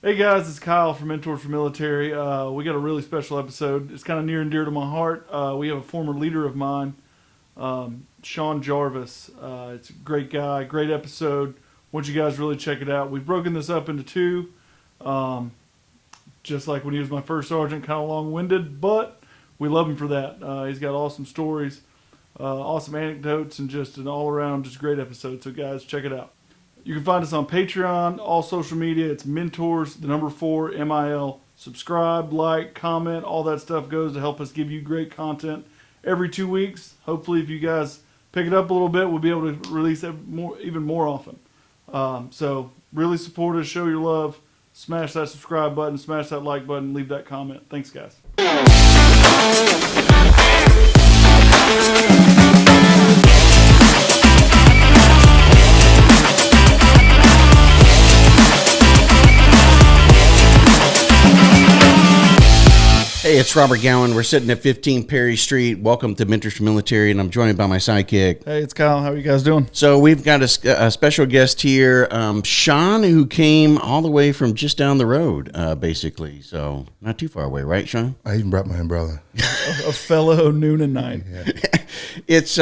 Hey guys, it's Kyle from Mentors for Military. We got a really special episode. It's kind of near and dear to my heart. We have a former leader of mine, Sean Jarvis. It's a great guy, great episode. Want you guys to really check it out. We've broken this up into two, just like when he was my first sergeant, kind of long-winded, but we love him for that. He's got awesome stories, awesome anecdotes, and just an all-around just great episode. So guys, check it out. You can find us on Patreon, all social media. It's Mentors, the number 4, MIL. Subscribe, like, comment, all that stuff goes to help us give you great content every 2 weeks. Hopefully, if you guys pick it up a little bit, we'll be able to release it even more often. So really support us, show your love, smash that subscribe button, smash that like button, leave that comment. Thanks, guys. Hey, it's Robert Gowan. We're sitting at 15 Perry Street. Welcome to Mentors for Military, and I'm joined by my sidekick. Hey, it's Kyle. How are you guys doing? So we've got a special guest here, Sean, who came all the way from just down the road, basically. So not too far away, right, Sean? I even brought my umbrella. A fellow noon and night. Yeah. It's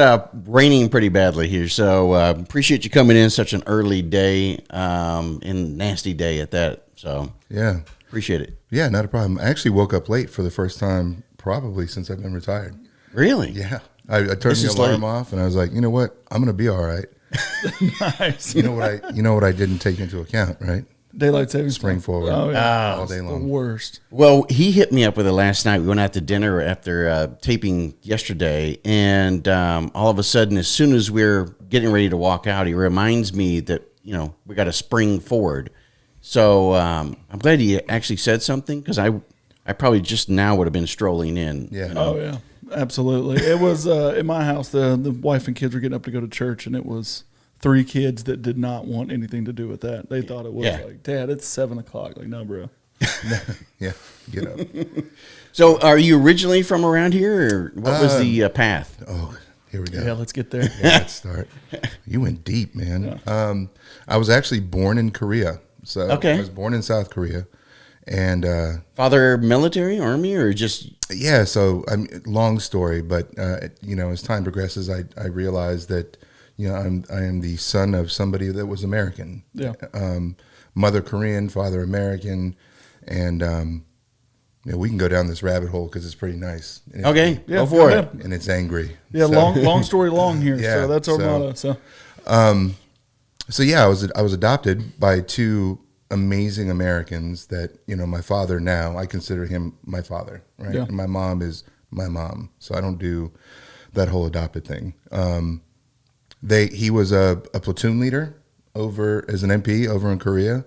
raining pretty badly here, so appreciate you coming in such an early day, and nasty day at that. So Yeah. appreciate it. Yeah, not a problem. I actually woke up late for the first time probably since I've been retired. Really? Yeah. I turned the alarm off and I was like, you know what? I'm going to be all right. Nice. You know what I didn't take into account, right? Daylight savings Spring time. forward. Oh, yeah. All day The long. worst. Well, he hit me up with it last night. We went out to dinner after taping yesterday, and all of a sudden, as soon as we're getting ready to walk out, he reminds me that, we got to spring forward. So I'm glad he actually said something, because I probably just now would have been strolling in. Yeah. Oh, yeah. Absolutely. It was in my house, the wife and kids were getting up to go to church, and it was 3 kids that did not want anything to do with that. They thought it was like, Dad, it's 7 o'clock. Like, no, bro. Yeah. So are you originally from around here, or what was the path? Oh, here we go. Yeah, let's get there. Yeah, let's start. You went deep, man. Yeah. I was actually born in Korea. So Okay. I was born in South Korea. And Father military, army, or just... yeah, so long story, but as time progresses, I realized that I am the son of somebody that was American. Yeah. Mother Korean, father American, and we can go down this rabbit hole because it's pretty nice. And Okay, Yeah, go for go it. ahead. and it's angry. Yeah, So- long story long here. Yeah, So that's our so- motto. So So yeah, I was adopted by 2 amazing Americans that, my father now, I consider him my father, right? Yeah. And my mom is my mom. So I don't do that whole adopted thing. He was a platoon leader as an MP over in Korea.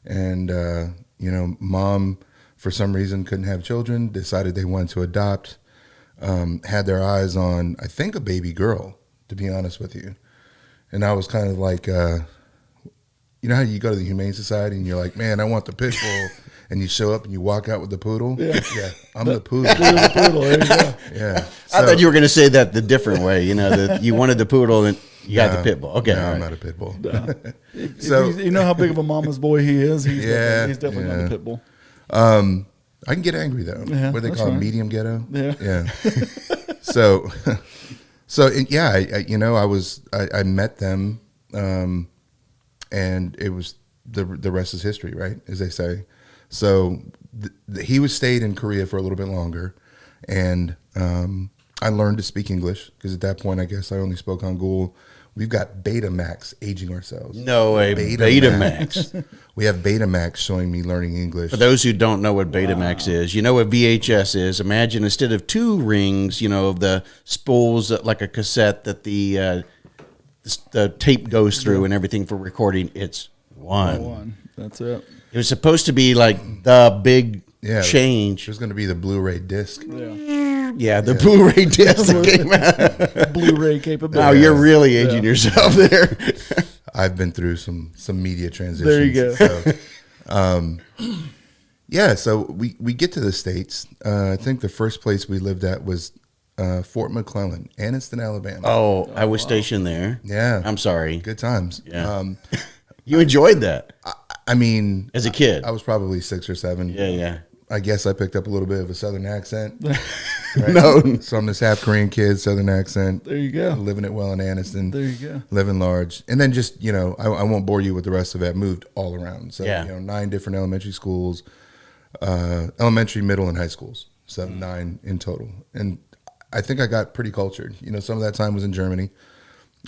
And, mom, for some reason, couldn't have children, decided they wanted to adopt, had their eyes on, I think, a baby girl, to be honest with you. And I was kind of like, you know how you go to the Humane Society and you're like, man, I want the pit bull, and you show up and you walk out with the poodle? Yeah. I'm the poodle. You're the poodle. There you go. Yeah. I thought you were going to say that the different way, that you wanted the poodle and you got the pit bull. Okay, No, all I'm right. not a pit bull. So you know how big of a mama's boy he is. He's definitely not yeah. a pit bull. I can get angry, though. Yeah, What do they that's call it? fine. Medium ghetto? Yeah. So, I met them, and it was the rest is history, right? As they say. So he stayed in Korea for a little bit longer, and I learned to speak English because at that point, I guess I only spoke Hangul. We've got Betamax aging ourselves. No way, Betamax. We have Betamax showing me learning English. For those who don't know what Betamax is, you know what VHS is. Imagine instead of 2 rings, of the spools like a cassette that the tape goes through and everything for recording, it's one. That's it. It was supposed to be like the big change. There's going to be the Blu-ray disc. Yeah, the Blu-ray disc that came out. Blu-ray capability. Wow, you're really aging yourself there. I've been through some media transitions. There you go. So, so we get to the States. I think the first place we lived at was Fort McClellan, Anniston, Alabama. Oh, I was stationed there. Yeah. I'm sorry. Good times. Yeah. You enjoyed that. I mean, as a kid? I was probably 6 or 7. Yeah. I guess I picked up a little bit of a Southern accent. No. So I'm this half Korean kid, Southern accent. There you go. Living it well in Anniston. There you go. Living large. And then just, I won't bore you with the rest of it. I moved all around. So, 9 different elementary schools, elementary, middle, and high schools. So 9 in total. And I think I got pretty cultured. Some of that time was in Germany.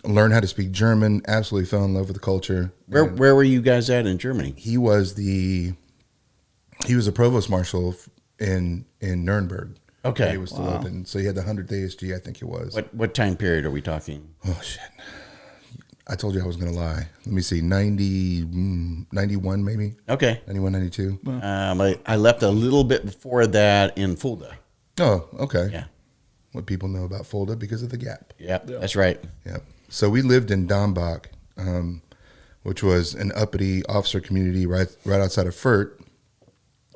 Learned how to speak German, absolutely fell in love with the culture. Where were you guys at in Germany? He was a provost marshal in Nuremberg. Okay. He was still open. So he had the 100th ASG, I think it was. What time period are we talking? Oh, shit. I told you I was going to lie. Let me see. 91 maybe? Okay. 91, 92. I left a little bit before that in Fulda. Oh, okay. Yeah. What people know about Fulda because of the Gap. Yep, that's right. Yeah. So we lived in Dambach, which was an uppity officer community right outside of Fürth,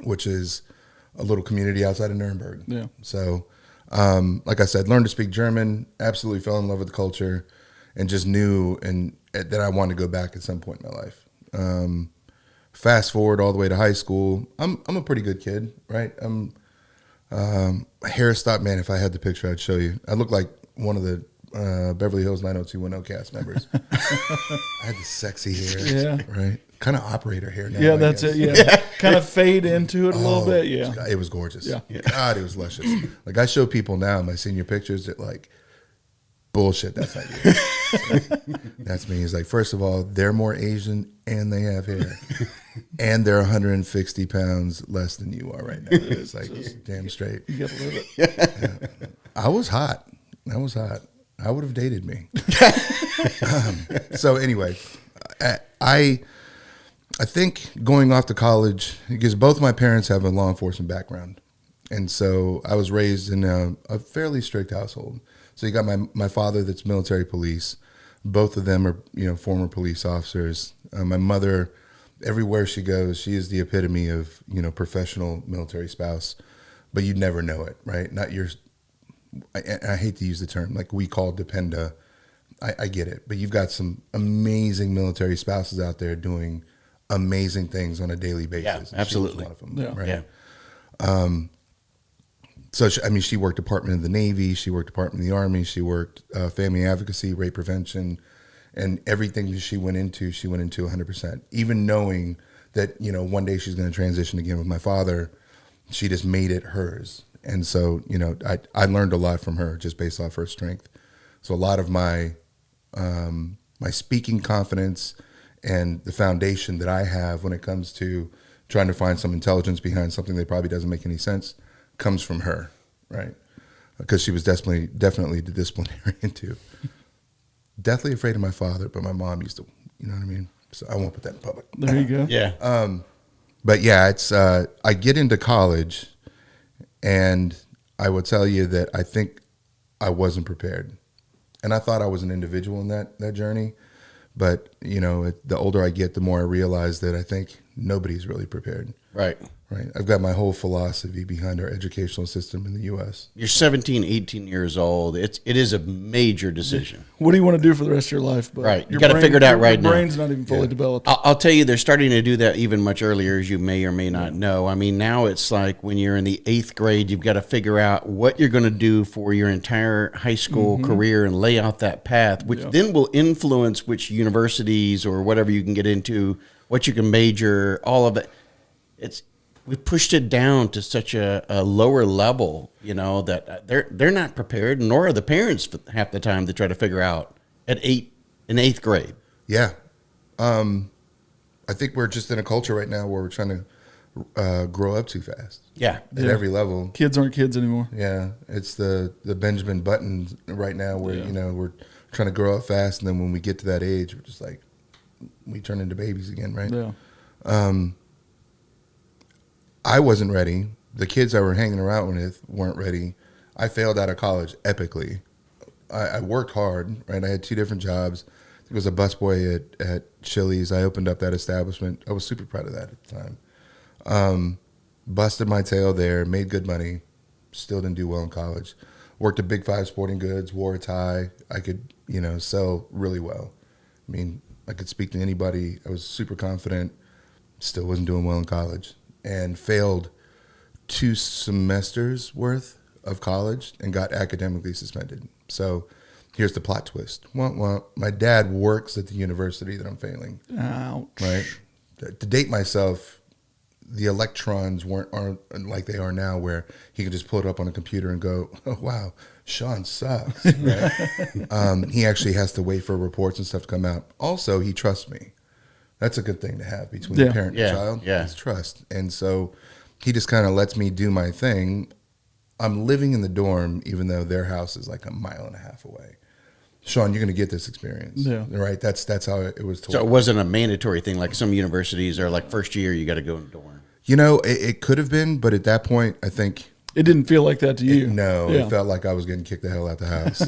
which is a little community outside of Nuremberg. Yeah. So, like I said, learned to speak German, absolutely fell in love with the culture, and just knew that I wanted to go back at some point in my life. Fast forward all the way to high school. I'm a pretty good kid, right? Hair stop, man. If I had the picture, I'd show you. I look like one of the Beverly Hills 90210 cast members. I had the sexy hair, Yeah. right? Kind of operator hair now. Yeah, I that's guess. it. Yeah. Kind of fade into it a little bit. Yeah. It was gorgeous. Yeah. God, it was luscious. Like I show people now my senior pictures that like, bullshit, that's not you. That's me. It's like, first of all, they're more Asian and they have hair. And they're 160 pounds less than you are right now. It's like, damn straight. You got to live it. Yeah. I was hot. I would have dated me. So anyway, I think going off to college, because both my parents have a law enforcement background. And so I was raised in a fairly strict household. So you got my father that's military police. Both of them are, former police officers. My mother, everywhere she goes, she is the epitome of, professional military spouse. But you'd never know it, right? Not your, I hate to use the term, like we call dependa. I get it. But you've got some amazing military spouses out there doing amazing things on a daily basis. Yeah, absolutely. One of them, Yeah. right? Yeah. So, she worked Department of the Navy, she worked Department of the Army, she worked family advocacy, rape prevention, and everything that she went into 100%. Even knowing that, one day she's going to transition again with my father, she just made it hers. And so, I learned a lot from her just based off her strength. So a lot of my my speaking confidence and the foundation that I have when it comes to trying to find some intelligence behind something that probably doesn't make any sense comes from her, right? Because she was definitely the disciplinarian too. Deathly afraid of my father, but my mom used to, you know what I mean? So I won't put that in public. There you go. Yeah. But yeah, it's I get into college, and I will tell you that I think I wasn't prepared, and I thought I was an individual in that journey. But the older I get, the more I realize that I think nobody's really prepared. Right. Right. I've got my whole philosophy behind our educational system in the U.S. You're 17, 18 years old. It is a major decision. What do you want to do for the rest of your life? But Right. You got to figure it out right now. Your brain's not even fully developed. I'll tell you, they're starting to do that even much earlier, as you may or may not know. I mean, now it's like when you're in the 8th grade, you've got to figure out what you're going to do for your entire high school career and lay out that path, which then will influence which universities or whatever you can get into, what you can major, all of it. We pushed it down to such a lower level, that they're not prepared, nor are the parents half the time to try to figure out in 8th grade. Yeah. I think we're just in a culture right now where we're trying to grow up too fast. Yeah. At every level. Kids aren't kids anymore. Yeah. It's the Benjamin Button right now where, we're trying to grow up fast. And then when we get to that age, we're just like, we turn into babies again, right? Yeah. I wasn't ready. The kids I were hanging around with weren't ready. I failed out of college epically. I worked hard, right? I had 2 different jobs. I was a busboy at Chili's. I opened up that establishment. I was super proud of that at the time. Busted my tail there, made good money, still didn't do well in college. Worked at Big 5 Sporting Goods, wore a tie. I could, sell really well. I mean, I could speak to anybody. I was super confident. Still wasn't doing well in college and failed 2 semesters worth of college and got academically suspended. So here's the plot twist. Well, my dad works at the university that I'm failing. Ouch. Right. To date myself, the electrons aren't like they are now, where he can just pull it up on a computer and go, "Oh wow, Sean sucks." Right? He actually has to wait for reports and stuff to come out. Also, he trusts me. That's a good thing to have between parent and child. Yeah. It's trust. And so he just kind of lets me do my thing. I'm living in the dorm, even though their house is like 1.5 miles away. Sean, you're going to get this experience. Yeah. Right? That's how it was told. So it wasn't a mandatory thing like some universities are like first year you got to go in the dorm. You know, it could have been, but at that point, I think It didn't feel like that to you. No, Yeah. it felt like I was getting kicked the hell out the house.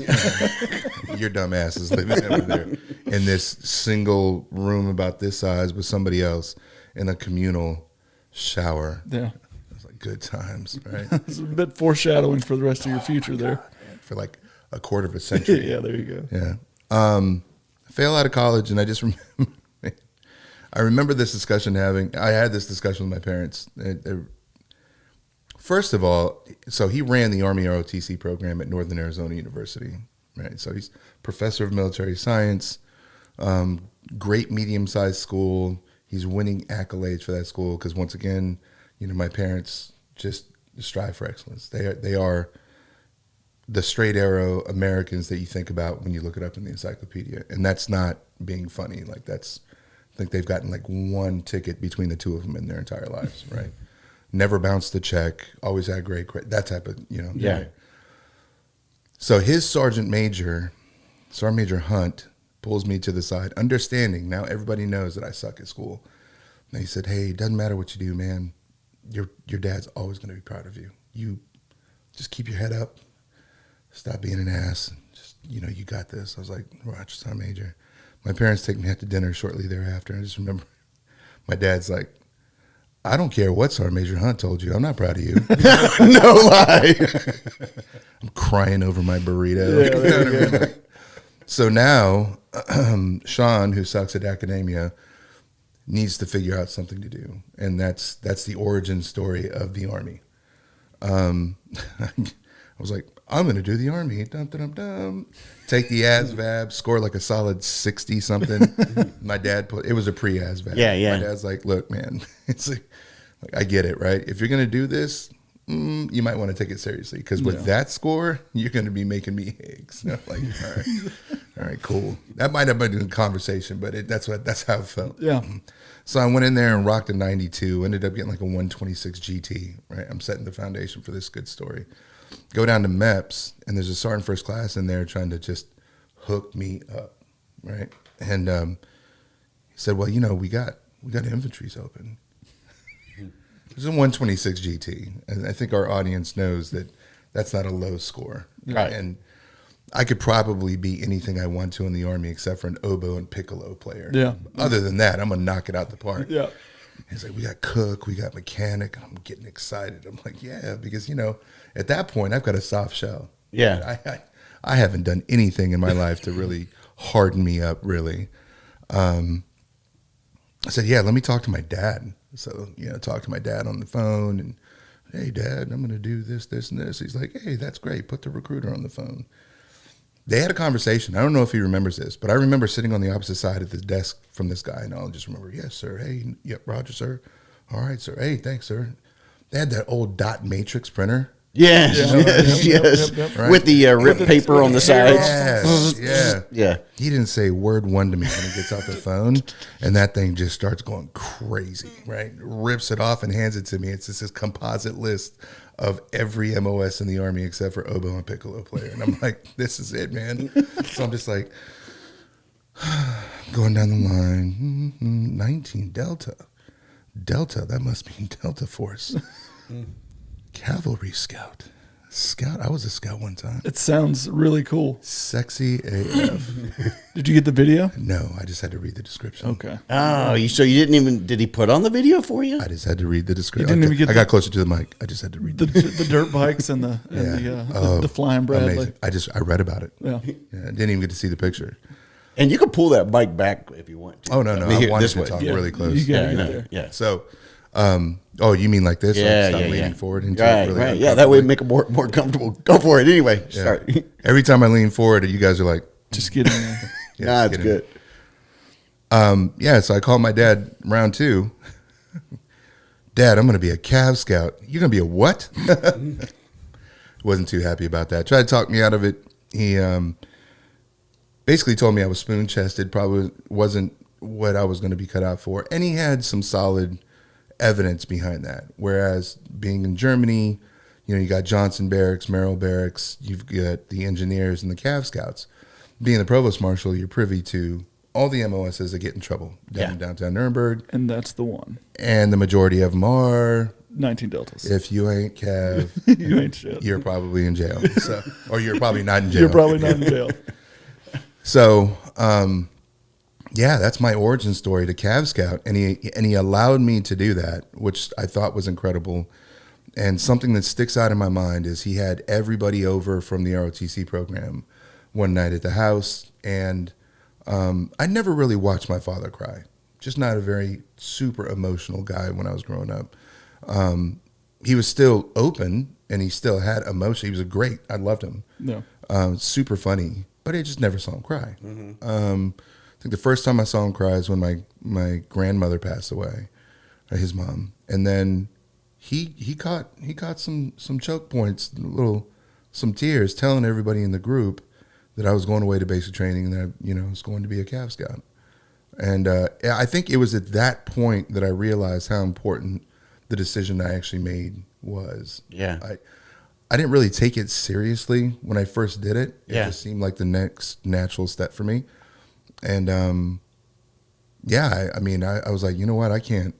Your dumb ass is living over there in this single room about this size with somebody else in a communal shower. Yeah. It's like good times, right? It's a bit foreshadowing for the rest of your future there. For like a quarter of a century. Yeah, there you go. Yeah. Fail out of college, and I just remember this discussion I had this discussion with my parents. First of all, so he ran the Army ROTC program at Northern Arizona University, right? So he's professor of military science, great medium-sized school. He's winning accolades for that school because, once again, you know, my parents just strive for excellence. They are the straight arrow Americans that you think about when you look it up in the encyclopedia, and that's not being funny. Like I think they've gotten like 1 ticket between the 2 of them in their entire lives, right? Never bounced the check, always had great credit, that type of, you know. Yeah. Right? So his Sergeant Major Hunt, pulls me to the side, understanding now everybody knows that I suck at school. And he said, "Hey, it doesn't matter what you do, man. Your dad's always going to be proud of you. You just keep your head up. Stop being an ass. Just, you know, you got this." I was like, "Roger, Sergeant Major." My parents take me out to dinner shortly thereafter. I just remember my dad's like, "I don't care what Sergeant Major Hunt told you. I'm not proud of you." No lie. I'm crying over my burrito. Yeah, You know what I mean? Like, so now, Sean, who sucks at academia, needs to figure out something to do, and that's the origin story of the Army. I was like, "I'm going to do the Army. Dum, dum, dum, dum. Take the ASVAB, score like a solid 60 something." My dad it was a pre-ASVAB. Yeah. My dad's like, "Look, man, it's like I get it, right? If you're going to do this, you might want to take it seriously, because with that score, you're going to be making me eggs." I'm like, all right, cool. That might have been a conversation, but that's how it felt. Yeah. So I went in there and rocked a 92, ended up getting like a 126 GT, right? I'm setting the foundation for this good story. Go down to MEPS, and there's a sergeant first class in there trying to just hook me up, right? And he said, "Well, you know, we got infantries open." It's a 126 GT, and I think our audience knows that that's not a low score. Right. And I could probably be anything I want to in the Army except for an oboe and piccolo player. Yeah. Other than that, I'm going to knock it out the park. Yeah. He's like, "We got cook, we got mechanic," and I'm getting excited. I'm like, yeah, because, you know, at that point, I've got a soft shell. Yeah. I haven't done anything in my life to really harden me up, really. I said, "Yeah, let me talk to my dad." So, you know, talk to my dad on the phone, and, "Hey, Dad, I'm going to do this, this, and this." He's like, "Hey, that's great. Put the recruiter on the phone." They had a conversation. I don't know if he remembers this, but I remember sitting on the opposite side of the desk from this guy, and I'll just remember, "Yes, sir. Hey, yep, Roger, sir. All right, sir. Hey, thanks, sir." They had that old dot matrix printer. Yes, yes. Right. With the ripped paper on the sides. Yeah. Yeah. He didn't say word one to me when he gets off the phone, and that thing just starts going crazy, right? Rips it off and hands it to me. It's just this composite list of every MOS in the Army except for oboe and piccolo player. And I'm like, this is it, man. So I'm just like, going down the line, 19 Delta. Delta, that must mean Delta Force. Cavalry scout. I was a scout one time. It sounds really cool. Sexy AF. Did you get the video? No, I just had to read the description. Okay. Oh, so you didn't even, did he put on the video for you? I just had to read the description. You didn't even get I got closer to the mic. I just had to read The dirt bikes and the flying Bradley. Amazing. I read about it. Yeah. Yeah, I didn't even get to see the picture. And you can pull that bike back if you want to. Oh no, no, mean, I here, wanted this to way. talk Yeah, really close. you gotta Yeah, get I know. there. Yeah. So, oh, you mean like this? Yeah, Stop yeah, leaning yeah. forward into Right, it really right. Yeah, that way uncomfortably? make it more comfortable. Go for it anyway. Yeah. Start. Every time I lean forward, you guys are like, Just get in there. yeah, Nah, just it's get in. good. Yeah, so I called my dad round 2. Dad, I'm going to be a Cav Scout. You're going to be a what? Wasn't too happy about that. Tried to talk me out of it. He basically told me I was spoon chested. Probably wasn't what I was going to be cut out for. And he had some solid evidence behind that. Whereas being in Germany, you got Johnson Barracks, Merrill Barracks, you've got the engineers and the Cav Scouts. Being the provost marshal, you're privy to all the MOSs that get in trouble down in downtown Nuremberg. And that's the one. And the majority of them are, 19 deltas. if you ain't Cav, You ain't shit. you're probably in jail. So, or you're probably not in jail. You're probably not in jail. So, yeah, that's my origin story to Cav Scout, and he allowed me to do that, which I thought was incredible. And something that sticks out in my mind is he had everybody over from the ROTC program one night at the house, and I never really watched my father cry. Just not a very super emotional guy when I was growing up. He was still open, and he still had emotion. He was I loved him. No. Super funny, but I just never saw him cry. I think the first time I saw him cry is when my grandmother passed away, his mom, and then he caught some choke points, some tears, telling everybody in the group that I was going away to basic training and that I was going to be a Cav Scout. And I think it was at that point that I realized how important the decision I actually made was. Yeah. I didn't really take it seriously when I first did it. It Yeah. just seemed like the next natural step for me. And I was like, you know what, I can't.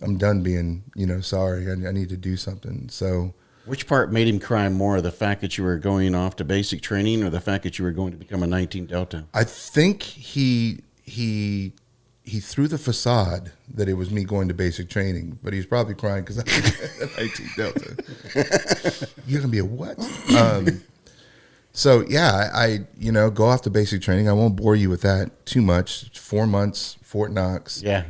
I'm done being, sorry. I need to do something. So, Which part made him cry more? The fact that you were going off to basic training, or the fact that you were going to become a 19 Delta? I think he threw the facade that it was me going to basic training, but he's probably crying because I'm a 19 Delta. You're gonna be a what? So yeah, I go off to basic training. I won't bore you with that too much. 4 months, Fort Knox. Yeah.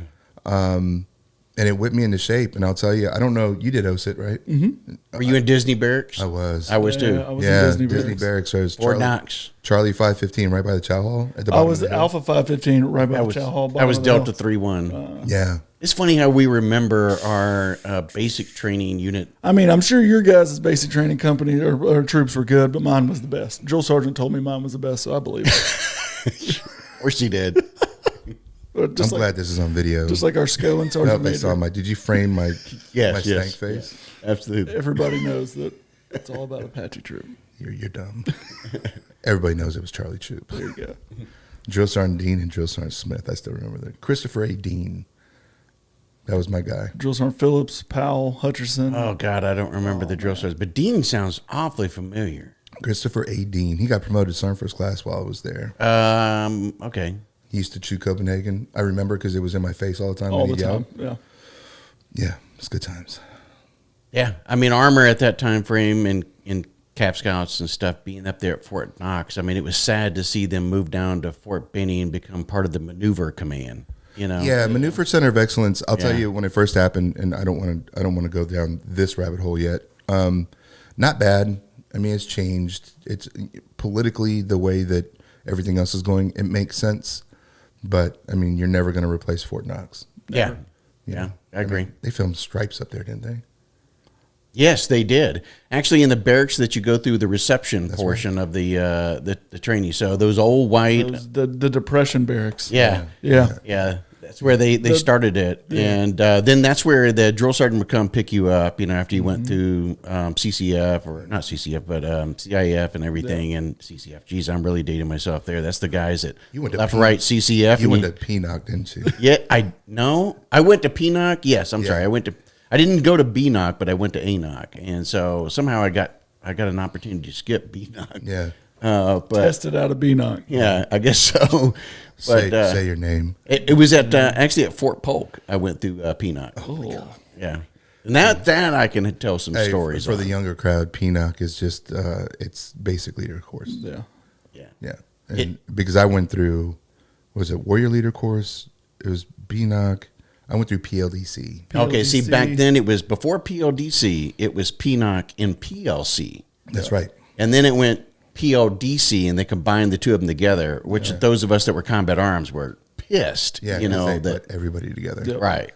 And it whipped me into shape. And I'll tell you, I don't know, you did OSIT, right? Mm-hmm. Were you in Disney Barracks? I was. I was too. Yeah, I was Yeah, in Disney Barracks. So it was Fort Knox. Charlie 515 right by the Chow Hall at the I bottom was of the hill. Alpha 515 right by the Chow Hall. I was bottom of Delta the hill. 3-1. Yeah. It's funny how we remember our basic training unit. I mean, I'm sure your guys' basic training company or troops were good, but mine was the best. Drill sergeant told me mine was the best, so I believe it. Of course he did. I'm glad this is on video. Just like our SCO and sergeant They saw major. did you frame my Yes, stank yes. face? Absolutely. Everybody knows that it's all about Apache troop. You're dumb. Everybody knows it was Charlie Troop. There you go. Drill Sergeant Dean and Drill Sergeant Smith. I still remember that. Christopher A. Dean. That was my guy. Drill sergeant Phillips, Powell, Hutcherson. Oh, God, I don't remember the drill sergeant. But Dean sounds awfully familiar. Christopher A. Dean. He got promoted to Sergeant First Class while I was there. Okay. He used to chew Copenhagen. I remember because it was in my face all the time. all when the he'd yell. time. Yeah. Yeah, it's good times. Yeah. I mean, armor at that time frame and Cap Scouts and stuff being up there at Fort Knox. I mean, it was sad to see them move down to Fort Benning and become part of the maneuver command. Yeah, Maneuver Center of Excellence. I'll tell Yeah. you when it first happened, and I don't want to go down this rabbit hole yet. Not bad. I mean, it's changed. It's politically the way that everything else is going. It makes sense, but I mean, you're never going to replace Fort Knox. Yeah. You Yeah. know? I agree. mean, they filmed Stripes up there, didn't they? Yes, they did. Actually, in the barracks that you go through the reception portion of the training. So those old white. The Depression barracks. Yeah. Yeah. Yeah, that's where they started it, and then that's where the drill sergeant would come pick you up. After you went through CCF or not CCF, but CIF and everything, and CCF. Geez, I'm really dating myself there. That's the guys that You went to left, P- right, CCF. You and went to PNOC, didn't you? yeah, I went to PNOC. Yes, I'm sorry. I didn't go to BNOC, but I went to ANOC, and so somehow I got an opportunity to skip BNOC. Yeah. But Tested out of BNOC. yeah, I guess so. But Say your name. it was at actually at Fort Polk. I went through PNOC. Oh, my God. Yeah, and that I can tell some Hey, stories for the on. younger crowd. PNOC is just it's basic leader course. Yeah. Yeah, Yeah. And because I went through, was it Warrior Leader course? It was BNOC. I went through PLDC. Okay, see, PLDC. back then it was before PLDC, it was PNOC and PLC. That's right. And then it went PLDC, and they combined the two of them together, which those of us that were combat arms were pissed. Yeah, you know, they that put everybody together. Yep. right.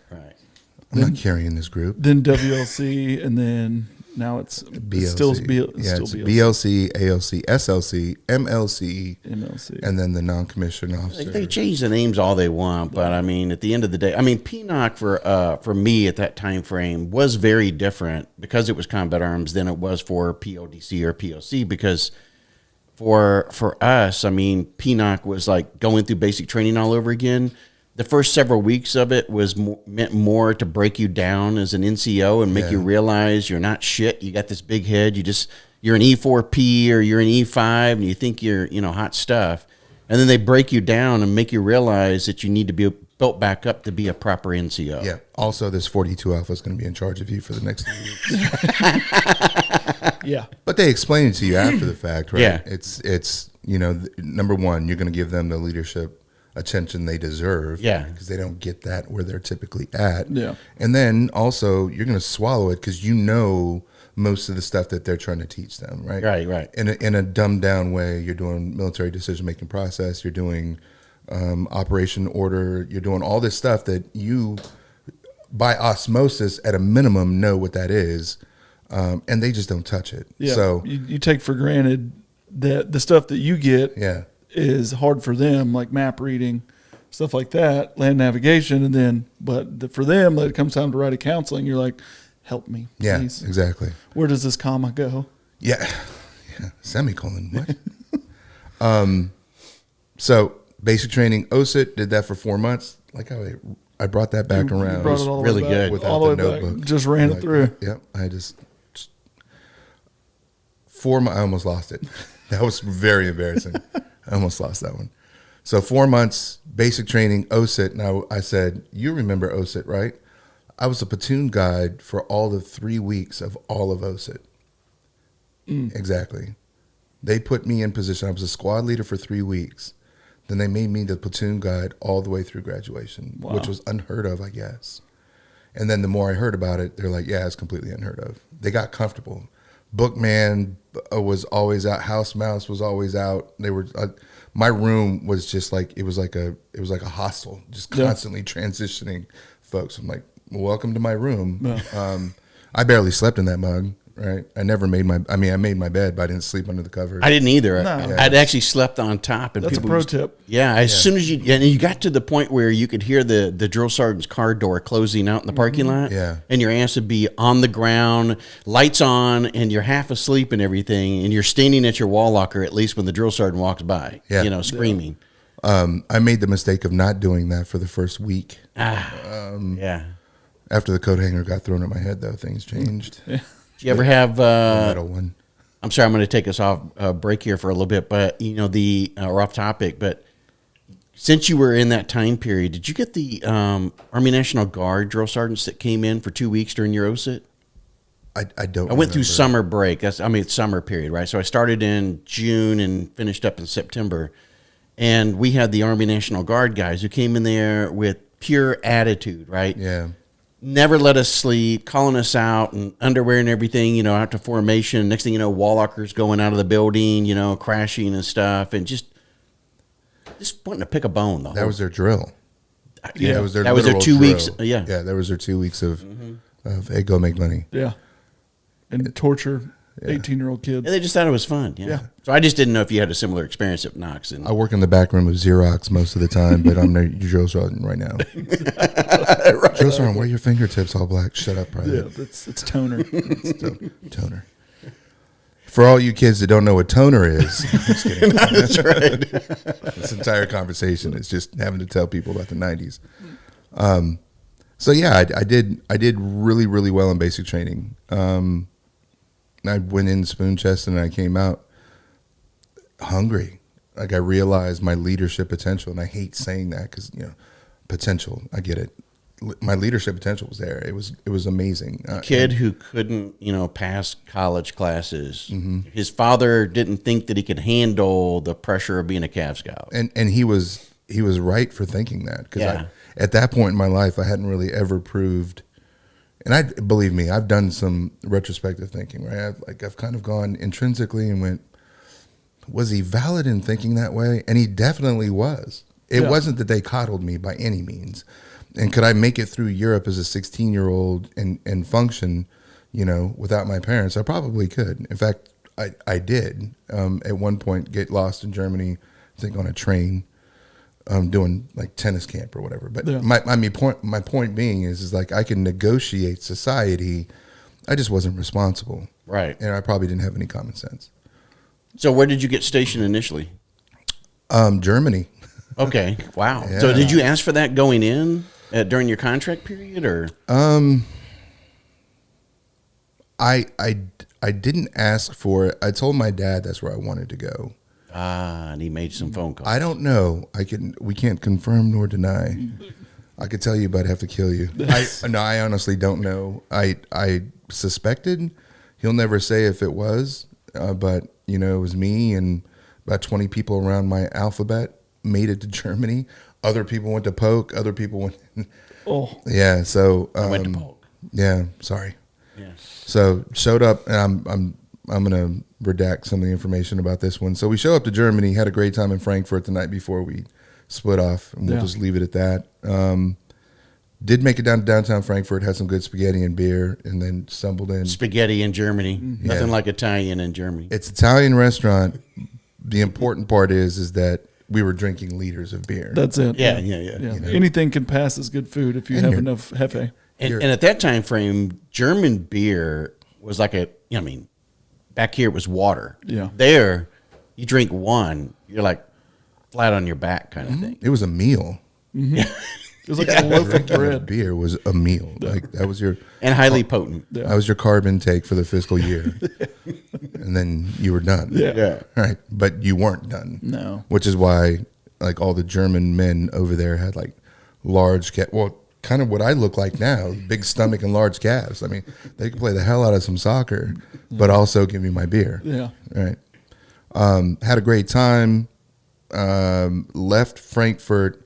I'm not carrying this group. Then WLC, and then now it's BLC. still It's BLC. BLC, ALC, SLC, MLC, MLC. and then the non-commissioned officer. They change the names all they want, but I mean, at the end of the day, I mean, PNOC for me at that time frame was very different because it was combat arms than it was for PODC or POC. Because for us, I mean, PNOC was like going through basic training all over again. The first several weeks of it was meant more to break you down as an NCO and make you realize you're not shit. You got this big head. You're an E4P or you're an E5 and you think you're, hot stuff. And then they break you down and make you realize that you need to be built back up to be a proper NCO. Yeah. Also, this 42 Alpha is going to be in charge of you for the next 3 weeks. Yeah. But they explain it to you after the fact, right? Yeah. It's number one, you're going to give them the leadership attention they deserve. Yeah. Because they don't get that where they're typically at. Yeah. And then also, you're going to swallow it because you know most of the stuff that they're trying to teach them, right? Right. In a dumbed down way, you're doing military decision making process. You're doing operation order. You're doing all this stuff that you, by osmosis, at a minimum, know what that is, and they just don't touch it. Yeah. So you take for granted that the stuff that you get is hard for them, like map reading, stuff like that, land navigation, and then for them, when it comes time to write a counseling, you're like, help me, please. Yeah, exactly. Where does this comma go? Yeah. Semicolon. What? So basic training, OSIT, did that for 4 months. Like how I brought that back You around. brought it all the really way back, good. Without all the the way back. notebook. Just ran it through. Yep. I just 4 months. I almost lost it. That was very embarrassing. I almost lost that one. So 4 months, basic training, OSIT. Now I said, you remember OSIT, right? I was a platoon guide for all the 3 weeks of all of OSIT. Exactly. They put me in position. I was a squad leader for 3 weeks. Then they made me the platoon guide all the way through graduation, which was unheard of, I guess. And then the more I heard about it, they're like, yeah, it's completely unheard of. They got comfortable. Bookman was always out. House Mouse was always out. They were. My room was just like it was like a hostel, just constantly transitioning folks. I'm like, welcome to my room. Yeah. I barely slept in that mug. Right. I never made I made my bed, but I didn't sleep under the covers. I didn't either. No. I'd actually slept on top. And That's a people pro used to- tip. Yeah, as soon as you got to the point where you could hear the drill sergeant's car door closing out in the parking lot, and your ass would be on the ground, lights on, and you're half asleep and everything, and you're standing at your wall locker at least when the drill sergeant walks by, screaming. I made the mistake of not doing that for the first week. Yeah. After the coat hanger got thrown at my head, though, things changed. Do you ever have? Metal one. I'm sorry, I'm going to take us off break here for a little bit, but or off topic. But since you were in that time period, did you get the Army National Guard drill sergeants that came in for 2 weeks during your OSIT? I don't. I went through remember. summer break. It's summer period, right? So I started in June and finished up in September, and we had the Army National Guard guys who came in there with pure attitude, right? Yeah. Never let us sleep, calling us out and underwear and everything, out to formation. Next thing you know, wall lockers going out of the building, crashing and stuff, and just wanting to pick a bone. That was their drill. Yeah. That was their 2 drill. weeks. Yeah. Yeah, that was their 2 weeks of hey, go make money. Yeah. And torture 18-year-old kids. Yeah, they just thought it was fun. Yeah. So I just didn't know if you had a similar experience at Knox. And I work in the back room of Xerox most of the time, but I'm their drill sergeant right now. Drill sergeant, why are your fingertips all black? Shut up, private. Yeah, it's toner. Toner. For all you kids that don't know what toner is, I'm just kidding. that's right. This entire conversation is just having to tell people about the 90s. So yeah, I did really, really well in basic training. I went in spoon chested and I came out hungry. Like I realized my leadership potential, and I hate saying that because potential. I get it. my leadership potential was there. It was amazing. Kid who couldn't, pass college classes. Mm-hmm. His father didn't think that he could handle the pressure of being a Cav Scout. And he was right for thinking that, because Yeah. at that point in my life, I hadn't really ever proved. And believe me, I've done some retrospective thinking, right? I've kind of gone intrinsically and went, was he valid in thinking that way? And he definitely was. It wasn't that they coddled me by any means. And could I make it through Europe as a 16-year-old and function, without my parents? I probably could. In fact, I did at one point get lost in Germany, I think on a train, doing like tennis camp or whatever. But my point being is like I can negotiate society. I just wasn't responsible. Right. And I probably didn't have any common sense. So where did you get stationed initially? Germany. Okay. Wow. Yeah. So did you ask for that going in during your contract period, or? I didn't ask for it. I told my dad that's where I wanted to go. And he made some phone calls. I don't know. We can't confirm nor deny. I could tell you, but I'd have to kill you. I honestly don't know. I suspected. He'll never say if it was, but it was me and about 20 people around my alphabet made it to Germany. Other people went to Polk. Other people went. Yeah. So I went to Polk. Yeah. Sorry. Yeah. So showed up, and I'm gonna redact some of the information about this one. So we show up to Germany, had a great time in Frankfurt the night before we split off, and we'll just leave it at that. Did make it down to downtown Frankfurt, had some good spaghetti and beer, and then stumbled in. Spaghetti in Germany. Nothing like Italian in Germany. It's an Italian restaurant. The important part is that we were drinking liters of beer. That's it. Yeah. Anything can pass as good food if you have enough hefe. And at that time frame, German beer was like back here it was water. Yeah. There, you drink one, you're like flat on your back kind of thing. It was a meal. It was like a loaf of bread. Beer was a meal. Like that was your And highly potent. Yeah. that was your carb intake for the fiscal year, and then you were done. Yeah. Right, but you weren't done. No. Which is why, like, all the German men over there had like large kind of what I look like now, big stomach and large calves. I mean, they could play the hell out of some soccer, but also give me my beer. Yeah. Right. Had a great time. Left Frankfurt,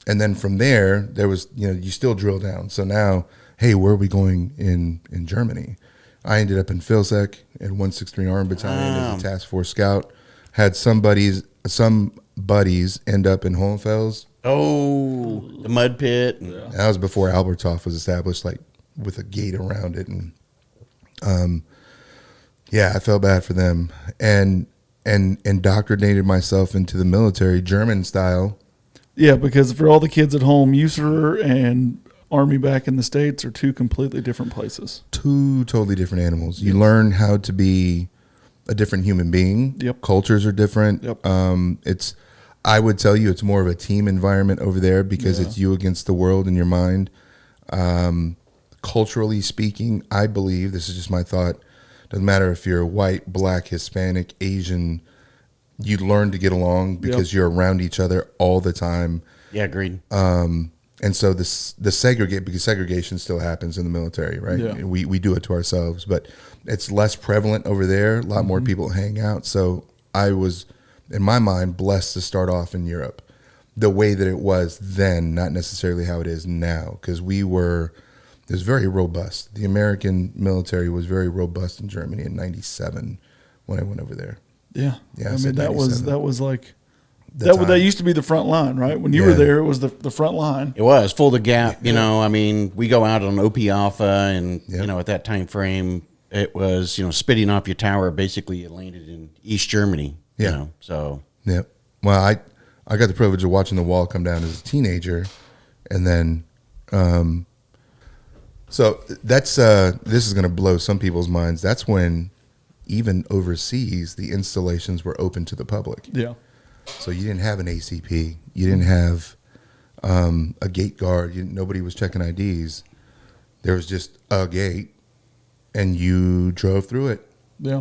and then from there was you still drill down. So now, hey, where are we going in Germany? I ended up in Filsek at 163 Army Battalion as a task force scout. Had some buddies end up in Hohenfels. Oh, the mud pit. That was before Alberthof was established, like with a gate around it, and I felt bad for them, and indoctrinated myself into the military German style. Yeah, because for all the kids at home, USER and Army back in the States are two completely different places. Two totally different animals. You learn how to be a different human being. Yep. Cultures are different. Yep. I would tell you it's more of a team environment over there because it's you against the world in your mind. Culturally speaking, I believe, this is just my thought, doesn't matter if you're white, black, Hispanic, Asian, you learn to get along because you're around each other all the time. Yeah, agreed. And so because segregation still happens in the military, right? Yeah. We do it to ourselves, but it's less prevalent over there. A lot more people hang out. So I was, in my mind, blessed to start off in Europe the way that it was then, not necessarily how it is now, because it was very robust. The American military was very robust in Germany in '97 when I went over there. Yeah. Yeah, I I mean, said that 97. was like, The time. that used to be the front line, right? When you were there, it was the front line. It was full the gap. We go out on OP Alpha, and at that time frame, it was spitting off your tower. Basically, it landed in East Germany. Yeah. So. Yeah. Well, I got the privilege of watching the wall come down as a teenager, and then, so that's this is going to blow some people's minds. That's when, even overseas, the installations were open to the public. Yeah. So you didn't have an ACP. You didn't have a gate guard. Nobody was checking IDs. There was just a gate, and you drove through it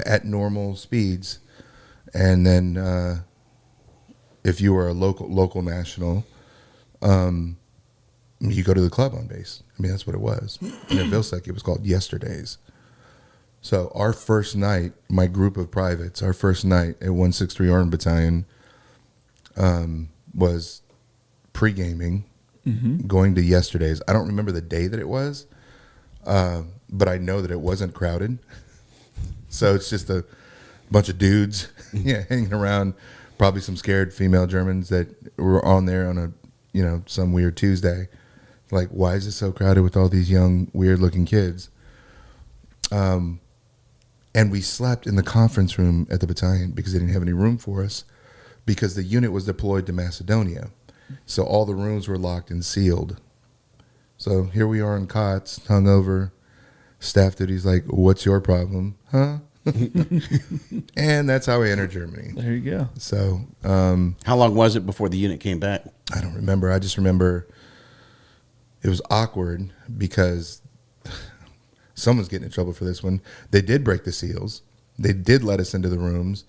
at normal speeds. And then if you were a local national, you go to the club on base. I mean, that's what it was. And at Vilsec, it was called Yesterdays. So our first night, my group of privates, our first night at 163 Army Battalion was pre-gaming, going to Yesterdays. I don't remember the day that it was, but I know that it wasn't crowded. So it's just a bunch of dudes hanging around, probably some scared female Germans that were on there on a, some weird Tuesday. Like, why is it so crowded with all these young, weird-looking kids? And we slept in the conference room at the battalion because they didn't have any room for us because the unit was deployed to Macedonia. So all the rooms were locked and sealed. So here we are in cots, hungover. Staff duty's like, what's your problem? Huh? And that's how we entered Germany. There you go. So How long was it before the unit came back? I don't remember. I just remember it was awkward because someone's getting in trouble for this one. They did break the seals. They did let us into the rooms.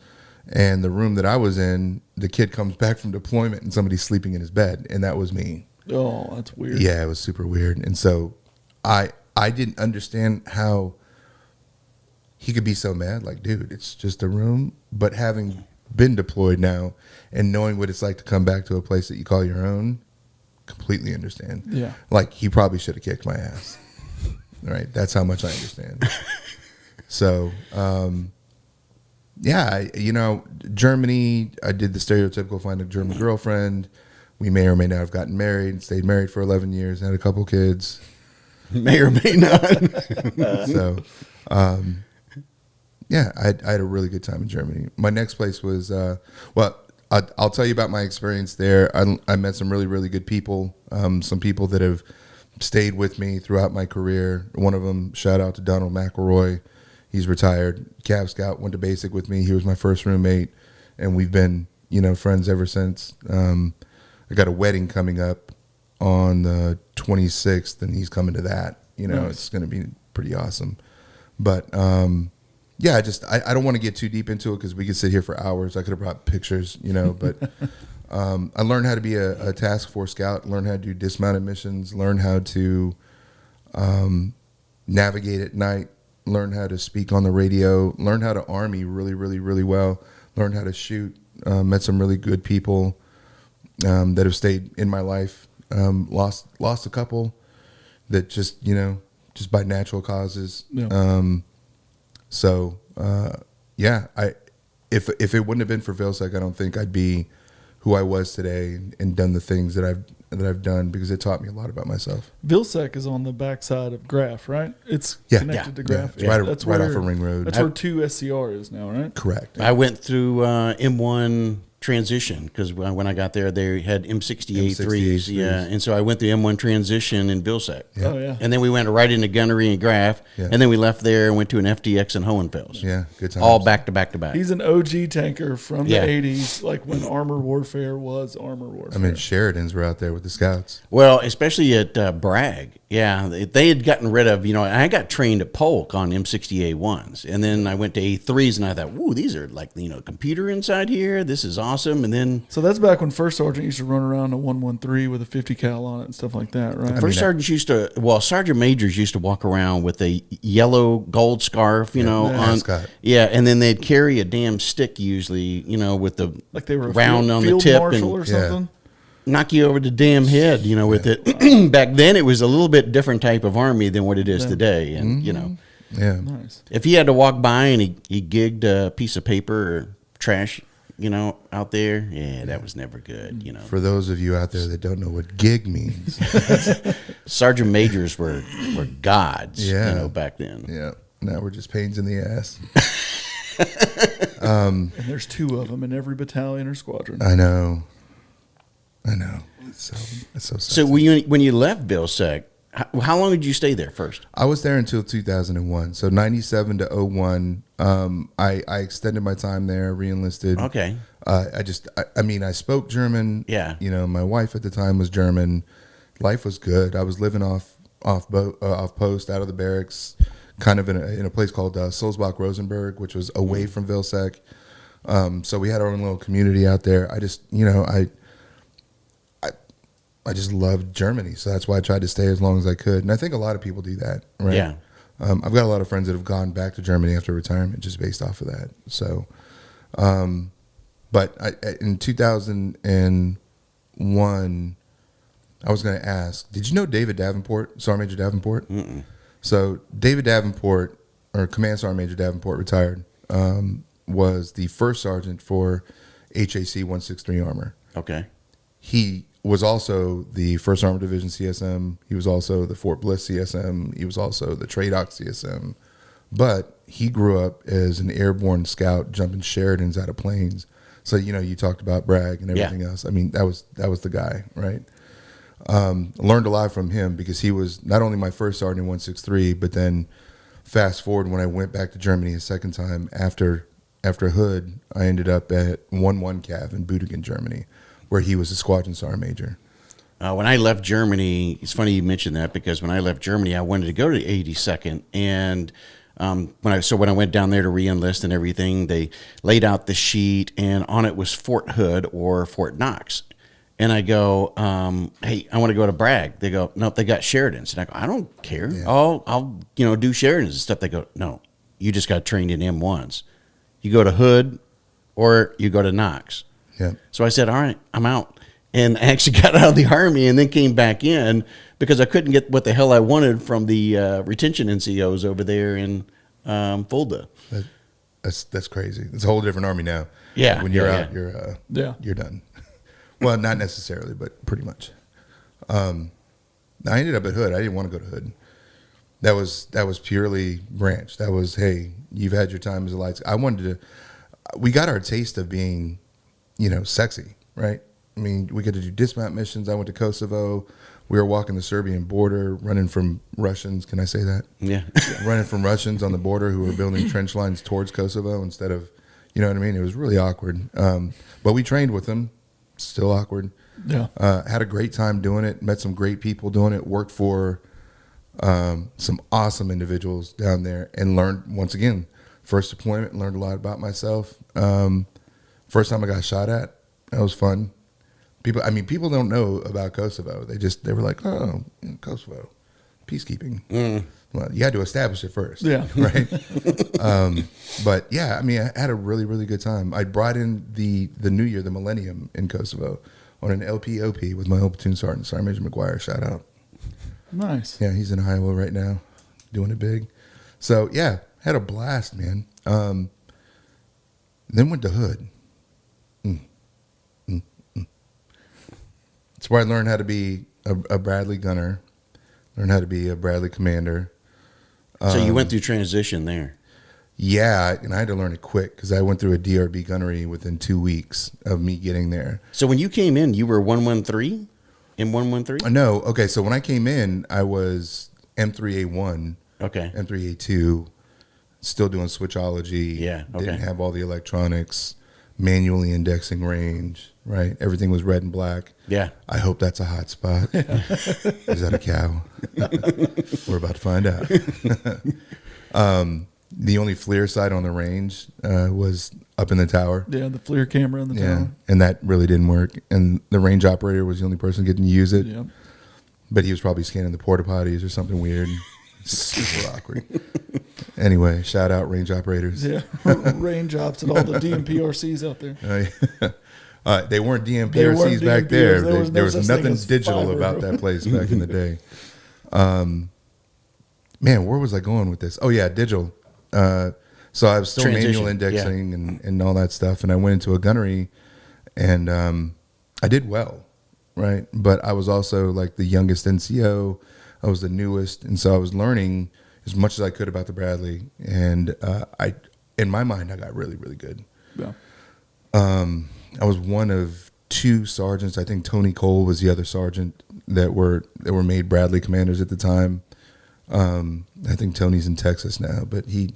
And the room that I was in, the kid comes back from deployment and somebody's sleeping in his bed. And that was me. Oh, that's weird. Yeah, it was super weird. And so I didn't understand how he could be so mad. Like, dude, it's just a room. But having been deployed now and knowing what it's like to come back to a place that you call your own, completely understand. Yeah. Like, he probably should have kicked my ass. Right? That's how much I understand. So, Germany, I did the stereotypical find a German girlfriend. We may or may not have gotten married, stayed married for 11 years, had a couple kids. May or may not. So, I had a really good time in Germany. My next place was, I'll tell you about my experience there. I met some really, really good people, some people that have stayed with me throughout my career. One of them, shout out to Donald McElroy. He's retired. Cav Scout, went to basic with me. He was my first roommate, and we've been, friends ever since. I got a wedding coming up on the 26th, and he's coming to that. Nice. It's going to be pretty awesome. But, I don't want to get too deep into it because we could sit here for hours. I could have brought pictures, but I learned how to be a task force scout, learn how to do dismounted missions, learn how to navigate at night, learn how to speak on the radio, learn how to army really, really, really well, learn how to shoot, met some really good people that have stayed in my life, lost a couple that just by natural causes. Yeah. If it wouldn't have been for Vilsec, I don't think I'd be who I was today and done the things that I've done because it taught me a lot about myself. Vilsec is on the backside of Graf, right? It's Yeah. connected to Yeah. Graf. It's right off of Ring Road. That's where 2 SCR is now, right? Correct. I went through M1 transition because when I got there, they had M68 threes. Yeah. And so I went through M1 transition in Vilsec. Yeah. Oh, yeah. And then we went right into gunnery and Graf. Yeah. And then we left there and went to an FDX in Hohenfels. Yeah, good times. All back to back to back. He's an OG tanker from Yeah. the 80s, like when armor warfare was armor warfare. I mean, Sheridans were out there with the scouts. Well, especially at Bragg. Yeah, they had gotten rid of, I got trained at Polk on M60A1s. And then I went to A3s and I thought, woo, these are like, computer inside here. This is awesome. And then So that's back when First Sergeant used to run around a 113 with a 50 cal on it and stuff like that, right? Sergeant majors used to walk around with a yellow gold scarf, mascot. and then they'd carry a damn stick usually, with the Like they were a round on the field tip marshal and or something. knock you over the damn head, with it. Back then, it was a little bit different type of army than what it is today, and Yeah. Nice. if he had to walk by and he gigged a piece of paper or trash, out there, that was never good, For those of you out there that don't know what gig means, Sergeant majors were gods, Yeah. back then. yeah, now we're just pains in the ass. And there's 2 of them in every battalion or squadron. I know. It's so So sexy. when you left Vilsec, how long did you stay there first? I was there until 2001. So 97 to 01. I extended my time there, re-enlisted. Okay. I spoke German. Yeah. My wife at the time was German. Life was good. I was living off post out of the barracks, kind of in a place called Sulzbach Rosenberg, which was away from Vilsec. So we had our own little community out there. I just loved Germany. So that's why I tried to stay as long as I could. And I think a lot of people do that, right? Yeah. I've got a lot of friends that have gone back to Germany after retirement just based off of that. So, but in 2001, I was going to ask, did you know David Davenport, Sergeant Major Davenport? Mm-mm. So David Davenport, or Command Sergeant Major Davenport, retired, was the first sergeant for HAC 163 Armor. Okay. He was also the 1st Armored Division CSM. He was also the Fort Bliss CSM. He was also the TRADOC CSM. But he grew up as an airborne scout jumping Sheridans out of planes. So, you talked about Bragg and everything else. I mean, that was the guy, right? Learned a lot from him because he was not only my first sergeant in 163, but then fast forward when I went back to Germany a second time after Hood, I ended up at 11 Cav in Büdingen, Germany, where he was a squadron sergeant major. When I left Germany, it's funny you mentioned that because when I left Germany, I wanted to go to the 82nd, and when I went down there to re-enlist and everything, they laid out the sheet, and on it was Fort Hood or Fort Knox. And I go, hey, I want to go to Bragg. They go, no, they got Sheridans. And I go, I don't care. Yeah. I'll do Sheridans and stuff. They go, no, you just got trained in M1s. You go to Hood or you go to Knox. Yeah. So I said, all right, I'm out. And I actually got out of the Army and then came back in because I couldn't get what the hell I wanted from the retention NCOs over there in Fulda. That's crazy. It's a whole different Army now. Yeah. When you're yeah, out, yeah. you're done. Well, not necessarily, but pretty much. I ended up at Hood. I didn't want to go to Hood. That was purely branch. That was, hey, you've had your time as a lights. We got our taste of being, sexy, right? I mean, we got to do dismount missions. I went to Kosovo. We were walking the Serbian border, running from Russians. Can I say that? Yeah. Running from Russians on the border who were building trench lines towards Kosovo instead of, you know what I mean? It was really awkward. But we trained with them. Still awkward. Yeah. Had a great time doing it. Met some great people doing it. Worked for some awesome individuals down there and learned, once again, first deployment, learned a lot about myself. First time I got shot at, that was fun. People don't know about Kosovo. They were like, oh, Kosovo, peacekeeping. Well, you had to establish it first. Yeah. Right. But yeah, I had a really, really good time. I brought in the new year, the millennium in Kosovo on an LPOP with my old platoon sergeant, Sergeant Major McGuire. Shout out. Nice. Yeah, he's in Iowa right now, doing it big. So yeah, had a blast, man. Then went to Hood. That's where I learned how to be a Bradley gunner, learned how to be a Bradley commander. So you went through transition there. Yeah, and I had to learn it quick because I went through a DRB gunnery within 2 weeks of me getting there. So when you came in, you were 113 in 113? No, okay. So when I came in, I was M3A1, Okay. M3A2, still doing switchology. Yeah, okay. Didn't have all the electronics, manually indexing range, right? Everything was red and black. Yeah. I hope that's a hot spot. Is that a cow? We're about to find out. The only FLIR sight on the range was up in the tower. Yeah, the FLIR camera in the Yeah, tower. and that really didn't work. And the range operator was the only person getting to use it. Yep. But he was probably scanning the porta potties or something weird. Super awkward. Anyway, shout out range operators. Yeah, range ops and all the DMPRCs out there. They weren't They DMPRCs weren't back DMPRs. there. There was no There was such thing nothing as digital fiber, about bro. that place back in the day. Man, where was I going with this? Oh, yeah, digital. So I was still Transition, manual indexing and all that stuff. And I went into a gunnery and I did well, right? But I was also like the youngest NCO. I was the newest. And so I was learning as much as I could about the Bradley. And in my mind, I got really, really good. Yeah. I was one of two sergeants. I think Tony Cole was the other sergeant that were made Bradley commanders at the time. I think Tony's in Texas now, but he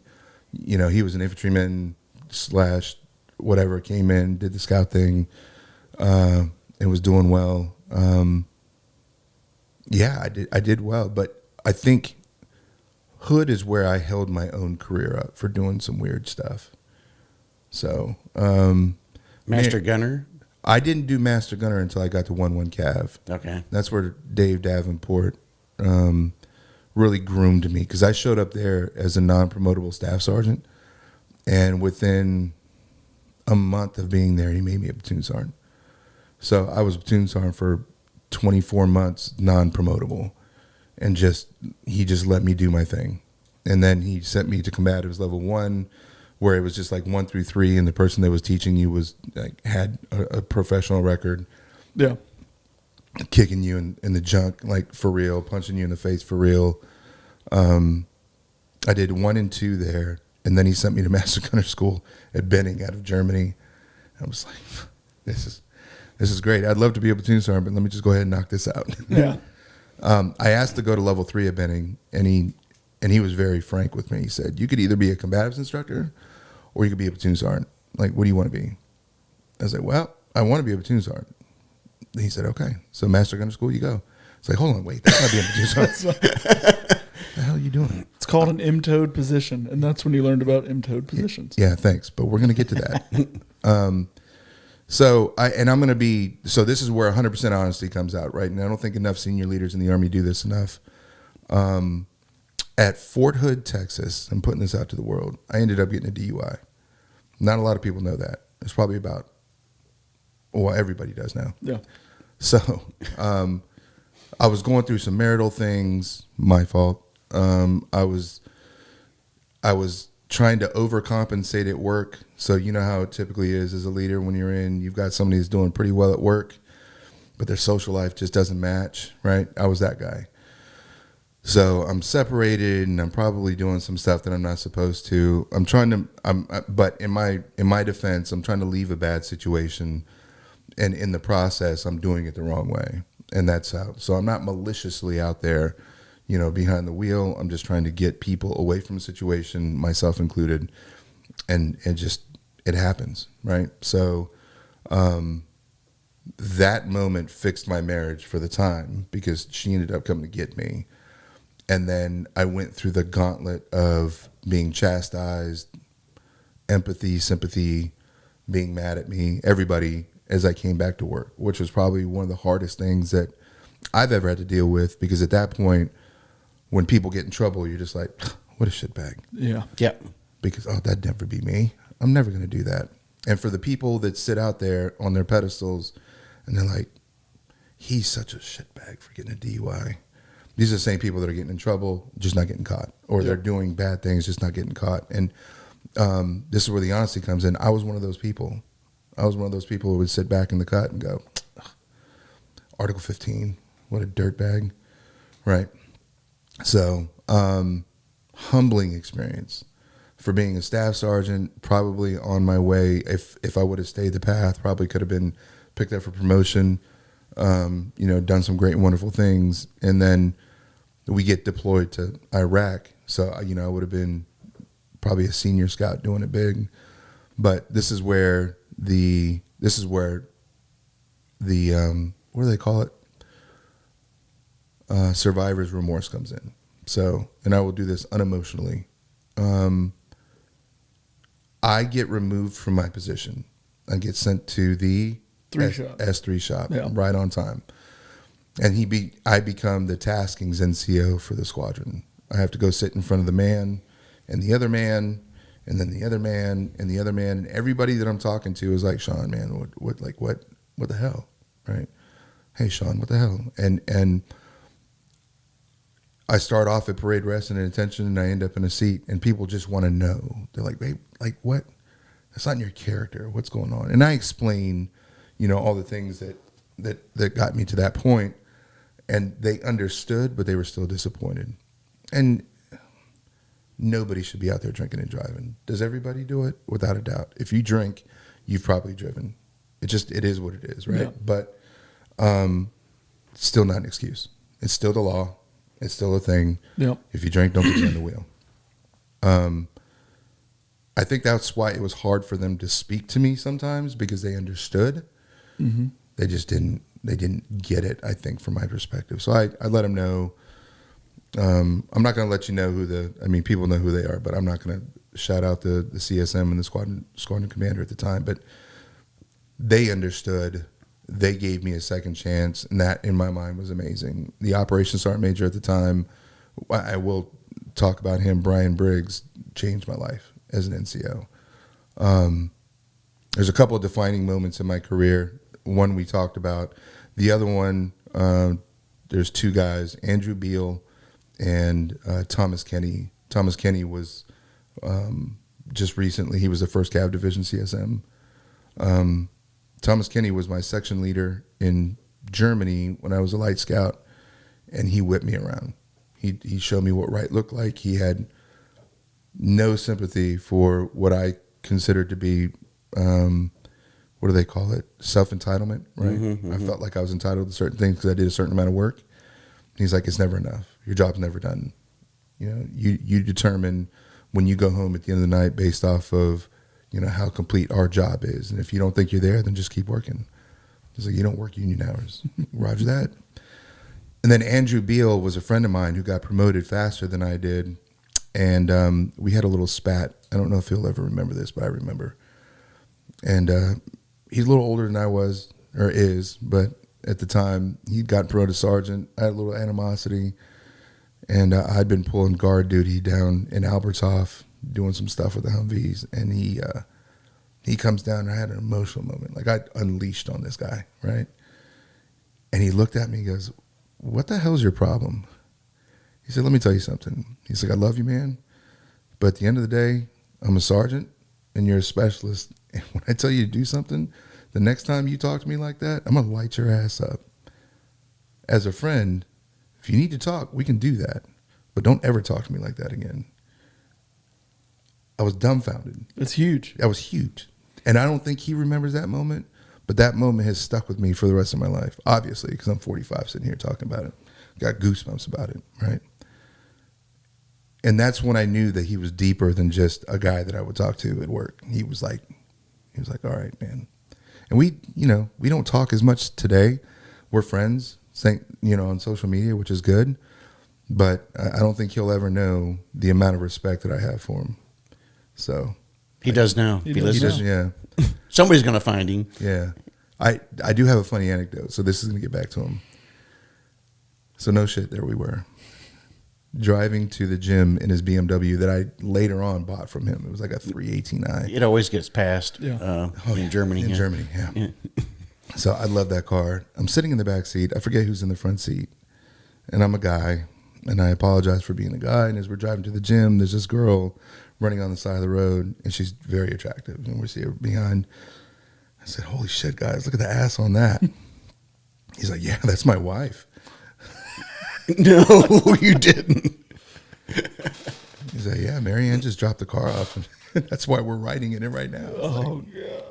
was an infantryman / whatever, came in, did the scout thing, and was doing well. Yeah, I did well, but I think Hood is where I held my own career up for doing some weird stuff. So, Master gunner? I didn't do Master Gunner until I got to 1-1 Cav. Okay. That's where Dave Davenport really groomed me, because I showed up there as a non-promotable staff sergeant, and within a month of being there, he made me a platoon sergeant. So I was a platoon sergeant for 24 months, non-promotable, and he just let me do my thing. And then he sent me to combatives level 1, where it was just like 1 through 3, and the person that was teaching you was like had a professional record. Yeah. Kicking you in the junk, like for real, punching you in the face for real. I did 1 and 2 there, and then he sent me to Master Gunner School at Benning out of Germany. I was like, this is great. I'd love to be a platoon sergeant, but let me just go ahead and knock this out. Yeah. I asked to go to level 3 at Benning, and he was very frank with me. He said, you could either be a combatives instructor or you could be a platoon sergeant. Like, what do you want to be? I was like, well, I want to be a platoon sergeant. He said, okay, so Master Gunner School, you go. It's like, hold on, wait, that's not being a platoon sergeant. What the hell are you doing? It's called an M-toed position, and that's when you learned about M-toed positions. Yeah, thanks, but we're going to get to that. So this is where 100% honesty comes out, right? And I don't think enough senior leaders in the Army do this enough. At Fort Hood, Texas, I'm putting this out to the world, I ended up getting a DUI. Not a lot of people know that. It's probably everybody does now. Yeah. So I was going through some marital things, my fault. I was trying to overcompensate at work. So you know how it typically is as a leader when you've got somebody who's doing pretty well at work, but their social life just doesn't match, right? I was that guy. So I'm separated, and I'm probably doing some stuff that I'm not supposed to. But in my defense, I'm trying to leave a bad situation, and in the process, I'm doing it the wrong way, and that's how. So I'm not maliciously out there, behind the wheel. I'm just trying to get people away from a situation, myself included, and just it happens, right? So that moment fixed my marriage for the time, because she ended up coming to get me. And then I went through the gauntlet of being chastised, empathy, sympathy, being mad at me, everybody, as I came back to work, which was probably one of the hardest things that I've ever had to deal with, because at that point, when people get in trouble, you're just like, what a shitbag. Yeah. Yep. Because, that'd never be me. I'm never going to do that. And for the people that sit out there on their pedestals and they're like, he's such a shitbag for getting a DUI. These are the same people that are getting in trouble, just not getting caught, or they're doing bad things, just not getting caught. And this is where the honesty comes in. I was one of those people. I was one of those people who would sit back in the cut and go, Article 15, what a dirtbag, right? So, humbling experience for being a staff sergeant, probably on my way. If I would have stayed the path, probably could have been picked up for promotion, done some great and wonderful things. And then we get deployed to Iraq. So, I would have been probably a senior scout doing it big. But this is where the what do they call it? Survivor's remorse comes in. So, and I will do this unemotionally. I get removed from my position. I get sent to the S3 shop, right on time. And I become the taskings NCO for the squadron. I have to go sit in front of the man and the other man and then the other man and the other man, and everybody that I'm talking to is like, Sean, man, what the hell, right? Hey, Sean, what the hell? And I start off at parade rest and attention, and I end up in a seat, and people just want to know. They're like, babe, like what? That's not in your character. What's going on? And I explain, all the things that got me to that point, and they understood, but they were still disappointed. And nobody should be out there drinking and driving. Does everybody do it? Without a doubt. If you drink, you've probably driven. It is what it is, right? Yeah. But still not an excuse. It's still the law. It's still a thing. Yep. If you drink, don't get behind the wheel. I think that's why it was hard for them to speak to me sometimes, because they understood. Mm-hmm. They just didn't get it, I think, from my perspective. So I let them know. I'm not going to let you know people know who they are, but I'm not going to shout out the CSM and the squadron commander at the time. But they understood. They gave me a second chance, and that in my mind was amazing. The operations sergeant major at the time, I will talk about him, Brian Briggs, changed my life as an NCO. There's a couple of defining moments in my career. One we talked about. The other one, there's two guys, Andrew Beal and Thomas Kenny. Thomas Kenny was just recently, he was the 1st Cav Division CSM. Thomas Kenny was my section leader in Germany when I was a light scout, and he whipped me around. He showed me what right looked like. He had no sympathy for what I considered to be, what do they call it? Self-entitlement, right? Mm-hmm. I felt like I was entitled to certain things because I did a certain amount of work. He's like, it's never enough. Your job's never done. You know, you determine when you go home at the end of the night based off of, you know, how complete our job is. And if you don't think you're there, then just keep working. He's like, you don't work union hours. Roger that. And then Andrew Beal was a friend of mine who got promoted faster than I did. And we had a little spat. I don't know if he'll ever remember this, but I remember. And he's a little older than I was, or is, but at the time, he'd gotten promoted sergeant. I had a little animosity. And I'd been pulling guard duty down in Alberthof, doing some stuff with the Humvees. And he comes down, and I had an emotional moment. Like, I unleashed on this guy, right? And he looked at me and goes, what the hell's your problem? He said, let me tell you something. He's like, I love you, man. But at the end of the day, I'm a sergeant and you're a specialist. And when I tell you to do something, the next time you talk to me like that, I'm going to light your ass up. As a friend, if you need to talk, we can do that. But don't ever talk to me like that again. I was dumbfounded. That's huge. That was huge. And I don't think he remembers that moment, but that moment has stuck with me for the rest of my life, obviously, because I'm 45 sitting here talking about it. Got goosebumps about it, right? And that's when I knew that he was deeper than just a guy that I would talk to at work. He was like, all right, man. And we don't talk as much today. We're friends, on social media, which is good. But I don't think he'll ever know the amount of respect that I have for him. So he does now. He does, yeah. Somebody's going to find him. Yeah. I do have a funny anecdote, so this is going to get back to him. So no shit, there we were. Driving to the gym in his BMW that I later on bought from him. It was like a 318i. It always gets passed in Germany. In Germany, yeah. So I love that car. I'm sitting in the back seat. I forget who's in the front seat. And I'm a guy, and I apologize for being a guy. And as we're driving to the gym, there's this girl running on the side of the road, and she's very attractive. And we see her behind. I said, holy shit, guys, look at the ass on that. He's like, yeah, that's my wife. No, you didn't. He's like, yeah, Marianne just dropped the car off, and that's why we're riding in it right now. Oh, God.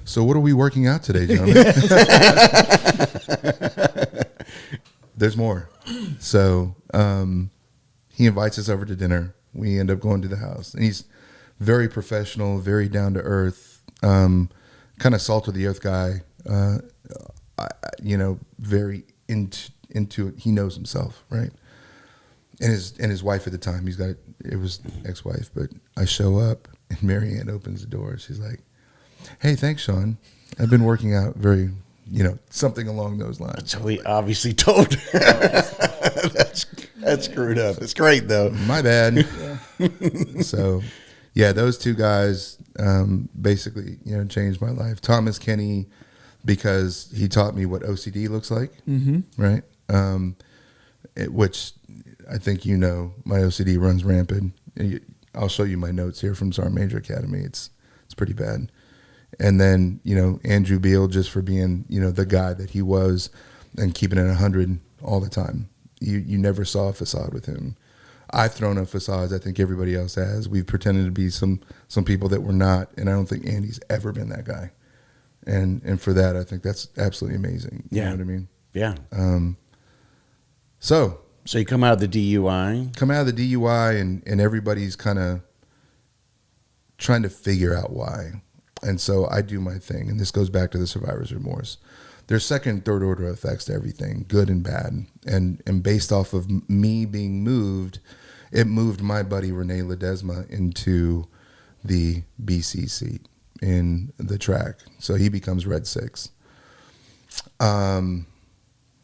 So what are we working out today, gentlemen? There's more. So he invites us over to dinner. We end up going to the house. And he's very professional, very down to earth, kind of salt of the earth guy, very into it. He knows himself, right? And his wife at the time, it was ex-wife, but I show up and Marianne opens the door. She's like, hey, thanks, Sean. I've been working out very, something along those lines. So he obviously told her. That's screwed up. It's great, though. My bad. So, yeah, those two guys basically, changed my life. Thomas Kenny, because he taught me what OCD looks like, right? Which I think my OCD runs rampant. I'll show you my notes here from Sergeant Major Academy. It's pretty bad. And then, Andrew Beal, just for being, the guy that he was and keeping it 100 all the time. You never saw a facade with him. I've thrown up facades. I think everybody else has. We've pretended to be some people that we're not, and I don't think Andy's ever been that guy. And for that, I think that's absolutely amazing. You know what I mean? Yeah. So you come out of the DUI? Come out of the DUI, and everybody's kind of trying to figure out why. And so I do my thing, and this goes back to the survivor's remorse. There's second, third order effects to everything, good and bad. And based off of me being moved, it moved my buddy Renee Ledesma into the BC seat. in the track. So he becomes Red 6.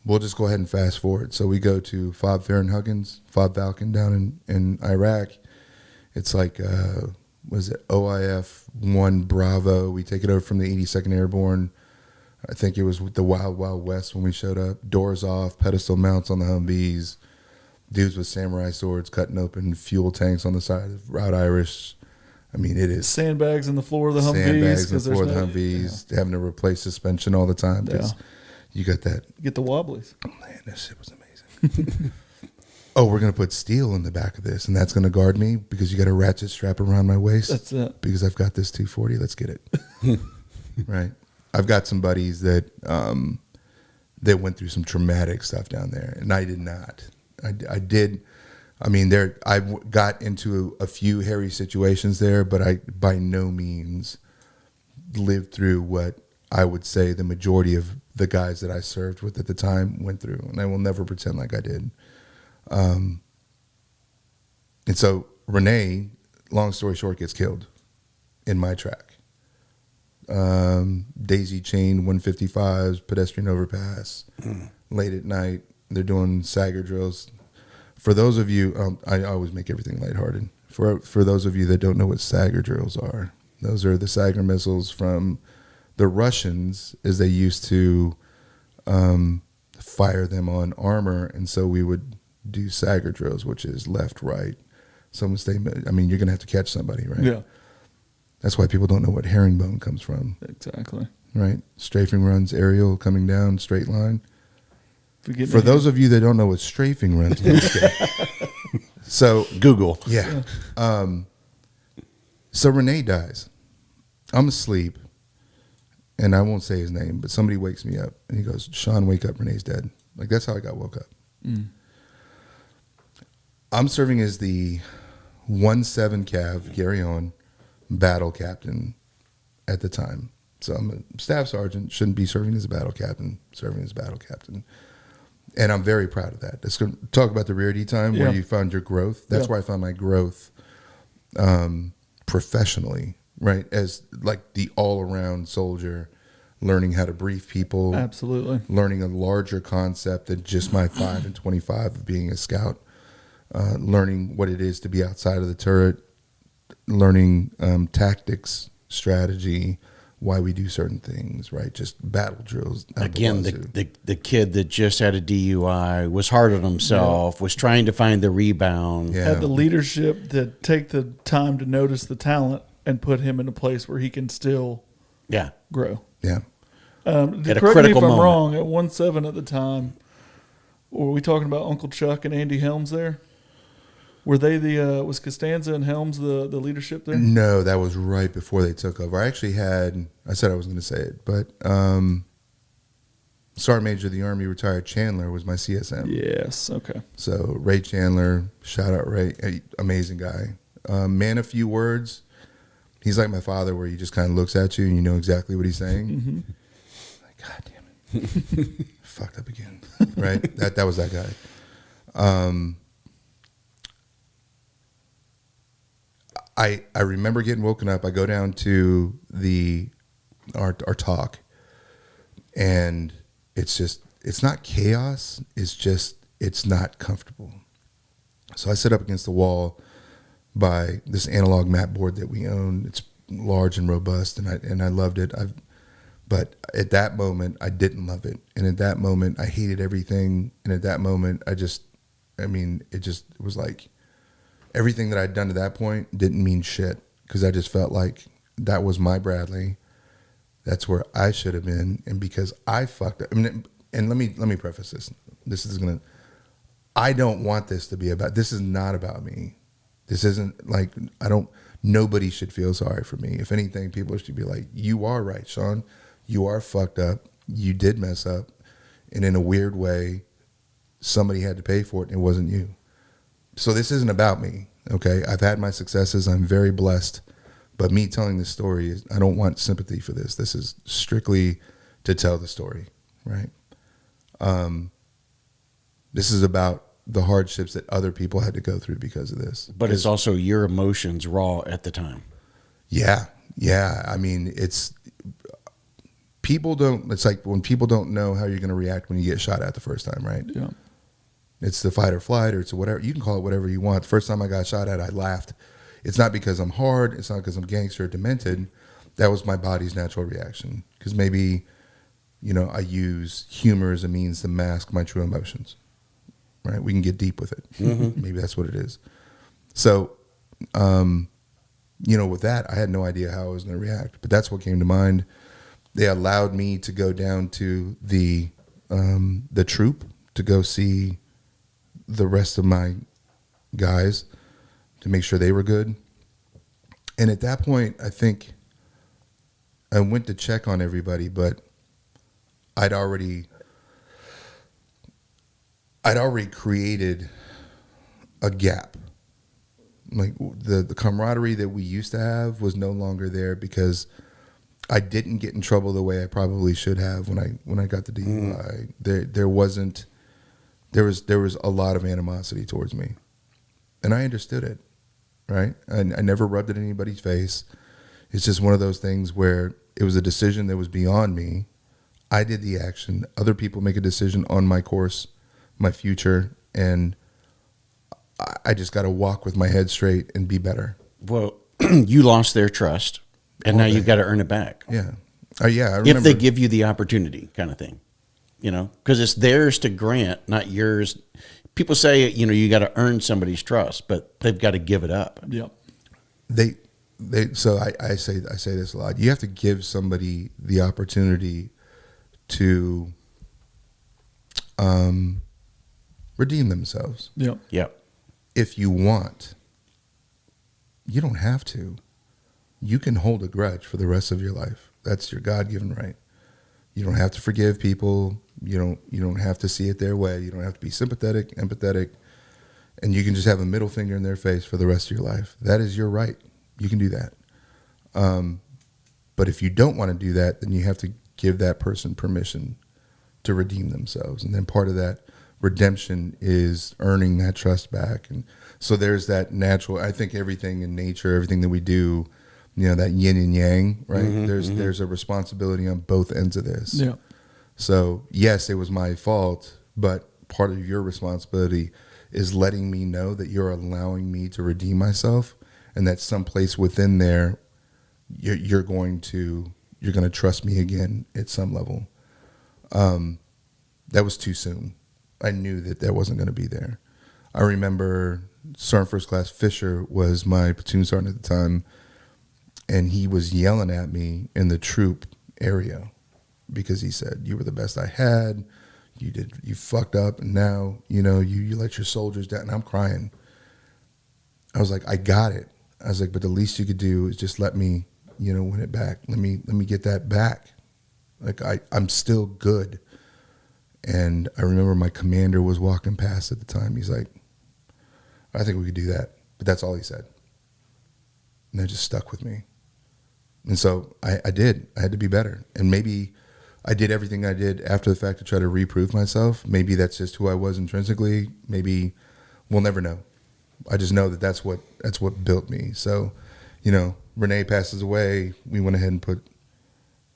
We'll just go ahead and fast forward. So we go to FOB Farron-Huggins, FOB Falcon down in Iraq. It's like, was it OIF 1 Bravo? We take it over from the 82nd Airborne. I think it was with the Wild Wild West when we showed up. Doors off, pedestal mounts on the Humvees. Dudes with samurai swords cutting open fuel tanks on the side of Route Irish. I mean, it is Sandbags in the floor of the Humvees. Sandbags in the floor of the Humvees. Having to replace suspension all the time because you got that. You get the wobblies. Oh, man, that shit was amazing. Oh, we're going to put steel in the back of this, and that's going to guard me because you got a ratchet strap around my waist. That's it. Because I've got this 240. Let's get it. Right. I've got some buddies that went through some traumatic stuff down there, and I did not. I did. I mean, I got into a few hairy situations there, but I by no means lived through what I would say the majority of the guys that I served with at the time went through, and I will never pretend like I did. And so Renee, long story short, gets killed in my track. Daisy chain 155s, pedestrian overpass, late at night. They're doing Sager drills. For those of you, I always make everything lighthearted. For those of you that don't know what Sager drills are, those are the Sager missiles from the Russians, as they used to fire them on armor, and so we would do Sager drills, which is left, right. Someone stay. I mean, you're gonna have to catch somebody, right? Yeah. That's why people don't know what herringbone comes from. Exactly. Right? Strafing runs, aerial, coming down, straight line. For those of you that don't know what strafing runs means, so Google. Yeah. So Renee dies. I'm asleep, and I won't say his name, but somebody wakes me up, and he goes, "Sean, wake up, Renee's dead." Like, that's how I got woke up. I'm serving as the 1-7 Cav, Gary Owen, battle captain at the time. So I'm a staff sergeant, shouldn't be serving as a battle captain, serving as battle captain. And I'm very proud of that. Let's go talk about the rear D time where you found your growth. That's where I found my growth professionally, right? As like the all-around soldier, learning how to brief people. Absolutely. Learning a larger concept than just my 5 and 25 of being a scout. Learning what it is to be outside of the turret. Learning tactics, strategy, why we do certain things, right? Just battle drills. Again, the kid that just had a DUI was hard on himself, was trying to find the rebound. Yeah. Had the leadership to take the time to notice the talent and put him in a place where he can still grow. Yeah. Correct me if I'm wrong, at 1-7 at the time, were we talking about Uncle Chuck and Andy Helms there? Were they was Costanza and Helms the leadership there? No, that was right before they took over. I actually I said I was going to say it, but Sergeant Major of the Army, retired Chandler, was my CSM. Yes, okay. So Ray Chandler, shout out Ray, amazing guy. Man of few words. He's like my father, where he just kind of looks at you and you know exactly what he's saying. Mm-hmm. Like, God damn it. Fucked up again. Right? That was that guy. I remember getting woken up. I go down to our talk, and it's not chaos. It's not comfortable. So I sit up against the wall by this analog map board that we own. It's large and robust, and I loved it. But at that moment, I didn't love it, and at that moment, I hated everything. And at that moment, it was like. Everything that I'd done to that point didn't mean shit, because I just felt like that was my Bradley. That's where I should have been, and because I fucked up. I mean, and let me preface this. I don't want this to be about. This is not about me. This isn't like nobody should feel sorry for me. If anything, people should be like, "You are right, Sean. You are fucked up. You did mess up, and in a weird way, somebody had to pay for it, and it wasn't you." So this isn't about me, okay? I've had my successes. I'm very blessed. But me telling this story, I don't want sympathy for this. This is strictly to tell the story, right? This is about the hardships that other people had to go through because of this. But it's also your emotions raw at the time. Yeah. Yeah, I mean, it's like when people don't know how you're going to react when you get shot at the first time, right? Yeah. It's the fight or flight, or it's whatever. You can call it whatever you want. The first time I got shot at, I laughed. It's not because I'm hard. It's not because I'm gangster or demented. That was my body's natural reaction. Because maybe, I use humor as a means to mask my true emotions, right? We can get deep with it. Mm-hmm. Maybe that's what it is. So, with that, I had no idea how I was going to react. But that's what came to mind. They allowed me to go down to the troop to go see the rest of my guys to make sure they were good. And at that point, I think I went to check on everybody, but I'd already created a gap. Like the camaraderie that we used to have was no longer there because I didn't get in trouble the way I probably should have when I got the DUI. There was a lot of animosity towards me, and I understood it. Right, I never rubbed it in anybody's face. It's just one of those things where it was a decision that was beyond me. I did the action. Other people make a decision on my course, my future, and I just got to walk with my head straight and be better. Well, you lost their trust, and now you've got to earn it back. Yeah. Yeah, I remember. If they give you the opportunity, kind of thing, because it's theirs to grant, not yours. People say, you got to earn somebody's trust, but they've got to give it up. Yep. So I say this a lot. You have to give somebody the opportunity to redeem themselves. Yep. Yep. If you want, you don't have to. You can hold a grudge for the rest of your life. That's your God-given right. You don't have to forgive people. You don't have to see it their way. You don't have to be sympathetic, empathetic, and you can just have a middle finger in their face for the rest of your life. That is your right. You can do that. But if you don't want to do that, then you have to give that person permission to redeem themselves. And then part of that redemption is earning that trust back. And so there's that natural, I think everything in nature, everything that we do, that yin and yang, right? Mm-hmm, there's a responsibility on both ends of this. Yeah. So yes, it was my fault, but part of your responsibility is letting me know that you're allowing me to redeem myself, and that someplace within there, you're going to trust me again at some level. That was too soon. I knew that wasn't going to be there. I remember Sergeant First Class Fisher was my platoon sergeant at the time, and he was yelling at me in the troop area because he said, "You were the best I had. You fucked up, and now you let your soldiers down." And I'm crying. I was like, "I got it." I was like, "But the least you could do is just let me, win it back. Let me get that back. Like I'm still good." And I remember my commander was walking past at the time. He's like, "I think we could do that." But that's all he said. And that just stuck with me. And so I did. I had to be better. And maybe I did everything I did after the fact to try to reprove myself. Maybe that's just who I was intrinsically. Maybe we'll never know. I just know that's what built me. So, Renee passes away. We went ahead and put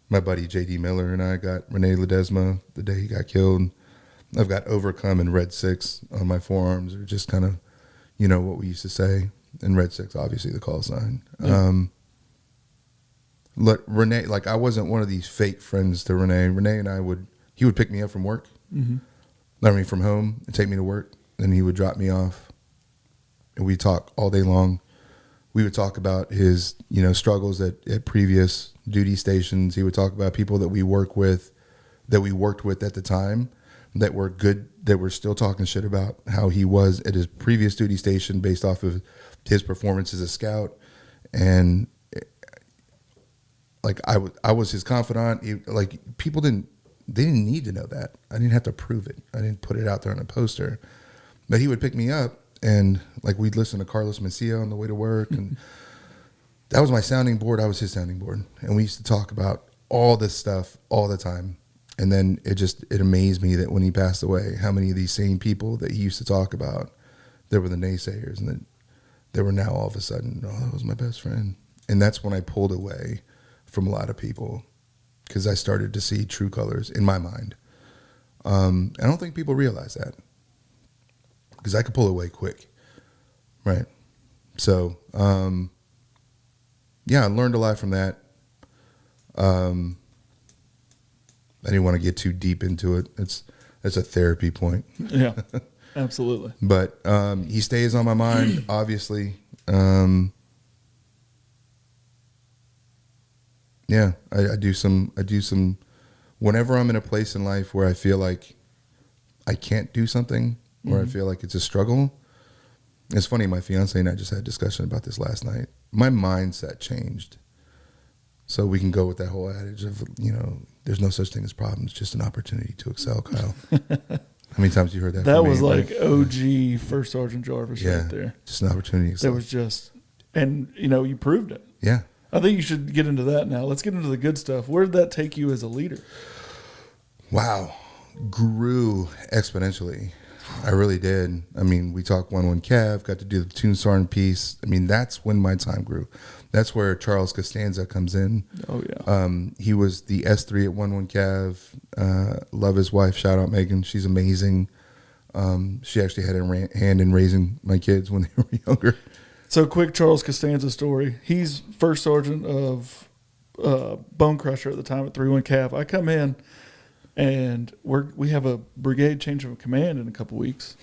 my buddy J.D. Miller and I got Renee Ledesma the day he got killed. I've got Overcome and Red 6 on my forearms, or just kind of, what we used to say. And Red 6, obviously the call sign. Yeah. Look, Renee, like I wasn't one of these fake friends to Renee. Renee and he would pick me up from work, from home, and take me to work. And he would drop me off, and we'd talk all day long. We would talk about his, struggles at previous duty stations. He would talk about people that we worked with at the time that were good, that were still talking shit about how he was at his previous duty station based off of his performance as a scout. And like I was his confidant. People didn't need to know that. I didn't have to prove it. I didn't put it out there on a poster. But he would pick me up, and we'd listen to Carlos Mencia on the way to work, and that was my sounding board. I was his sounding board, and we used to talk about all this stuff all the time. And then it amazed me that when he passed away, how many of these same people that he used to talk about, there were the naysayers, and that they were now all of a sudden, "Oh, that was my best friend." And that's when I pulled away from a lot of people because I started to see true colors in my mind. I don't think people realize that because I could pull away quick. Right. So, yeah, I learned a lot from that. I didn't want to get too deep into it. That's a therapy point. Yeah, absolutely. But he stays on my mind, obviously. Yeah, I do some. Whenever I'm in a place in life where I feel like I can't do something, or I feel like it's a struggle. It's funny. My fiance and I just had a discussion about this last night. My mindset changed. So we can go with that whole adage of, there's no such thing as problems, just an opportunity to excel, Kyle. How many times have you heard that That from me? was like OG First Sergeant Jarvis Yeah, right there. just an opportunity to excel. That was just, and you proved it. Yeah. I think you should get into that now. Let's get into the good stuff. Where did that take you as a leader? Wow. Grew exponentially. I really did. I mean, we talked 1-1 Cav, got to do the platoon sergeant piece. I mean, that's when my time grew. That's where Charles Costanza comes in. Oh, yeah. He was the S3 at 1-1 Cav. Love his wife. Shout out Megan. She's amazing. She actually had a hand in raising my kids when they were younger. So, quick Charles Costanza story. He's first sergeant of Bone Crusher at the time at 3-1 Cav. I come in, and we have a brigade change of command in a couple weeks.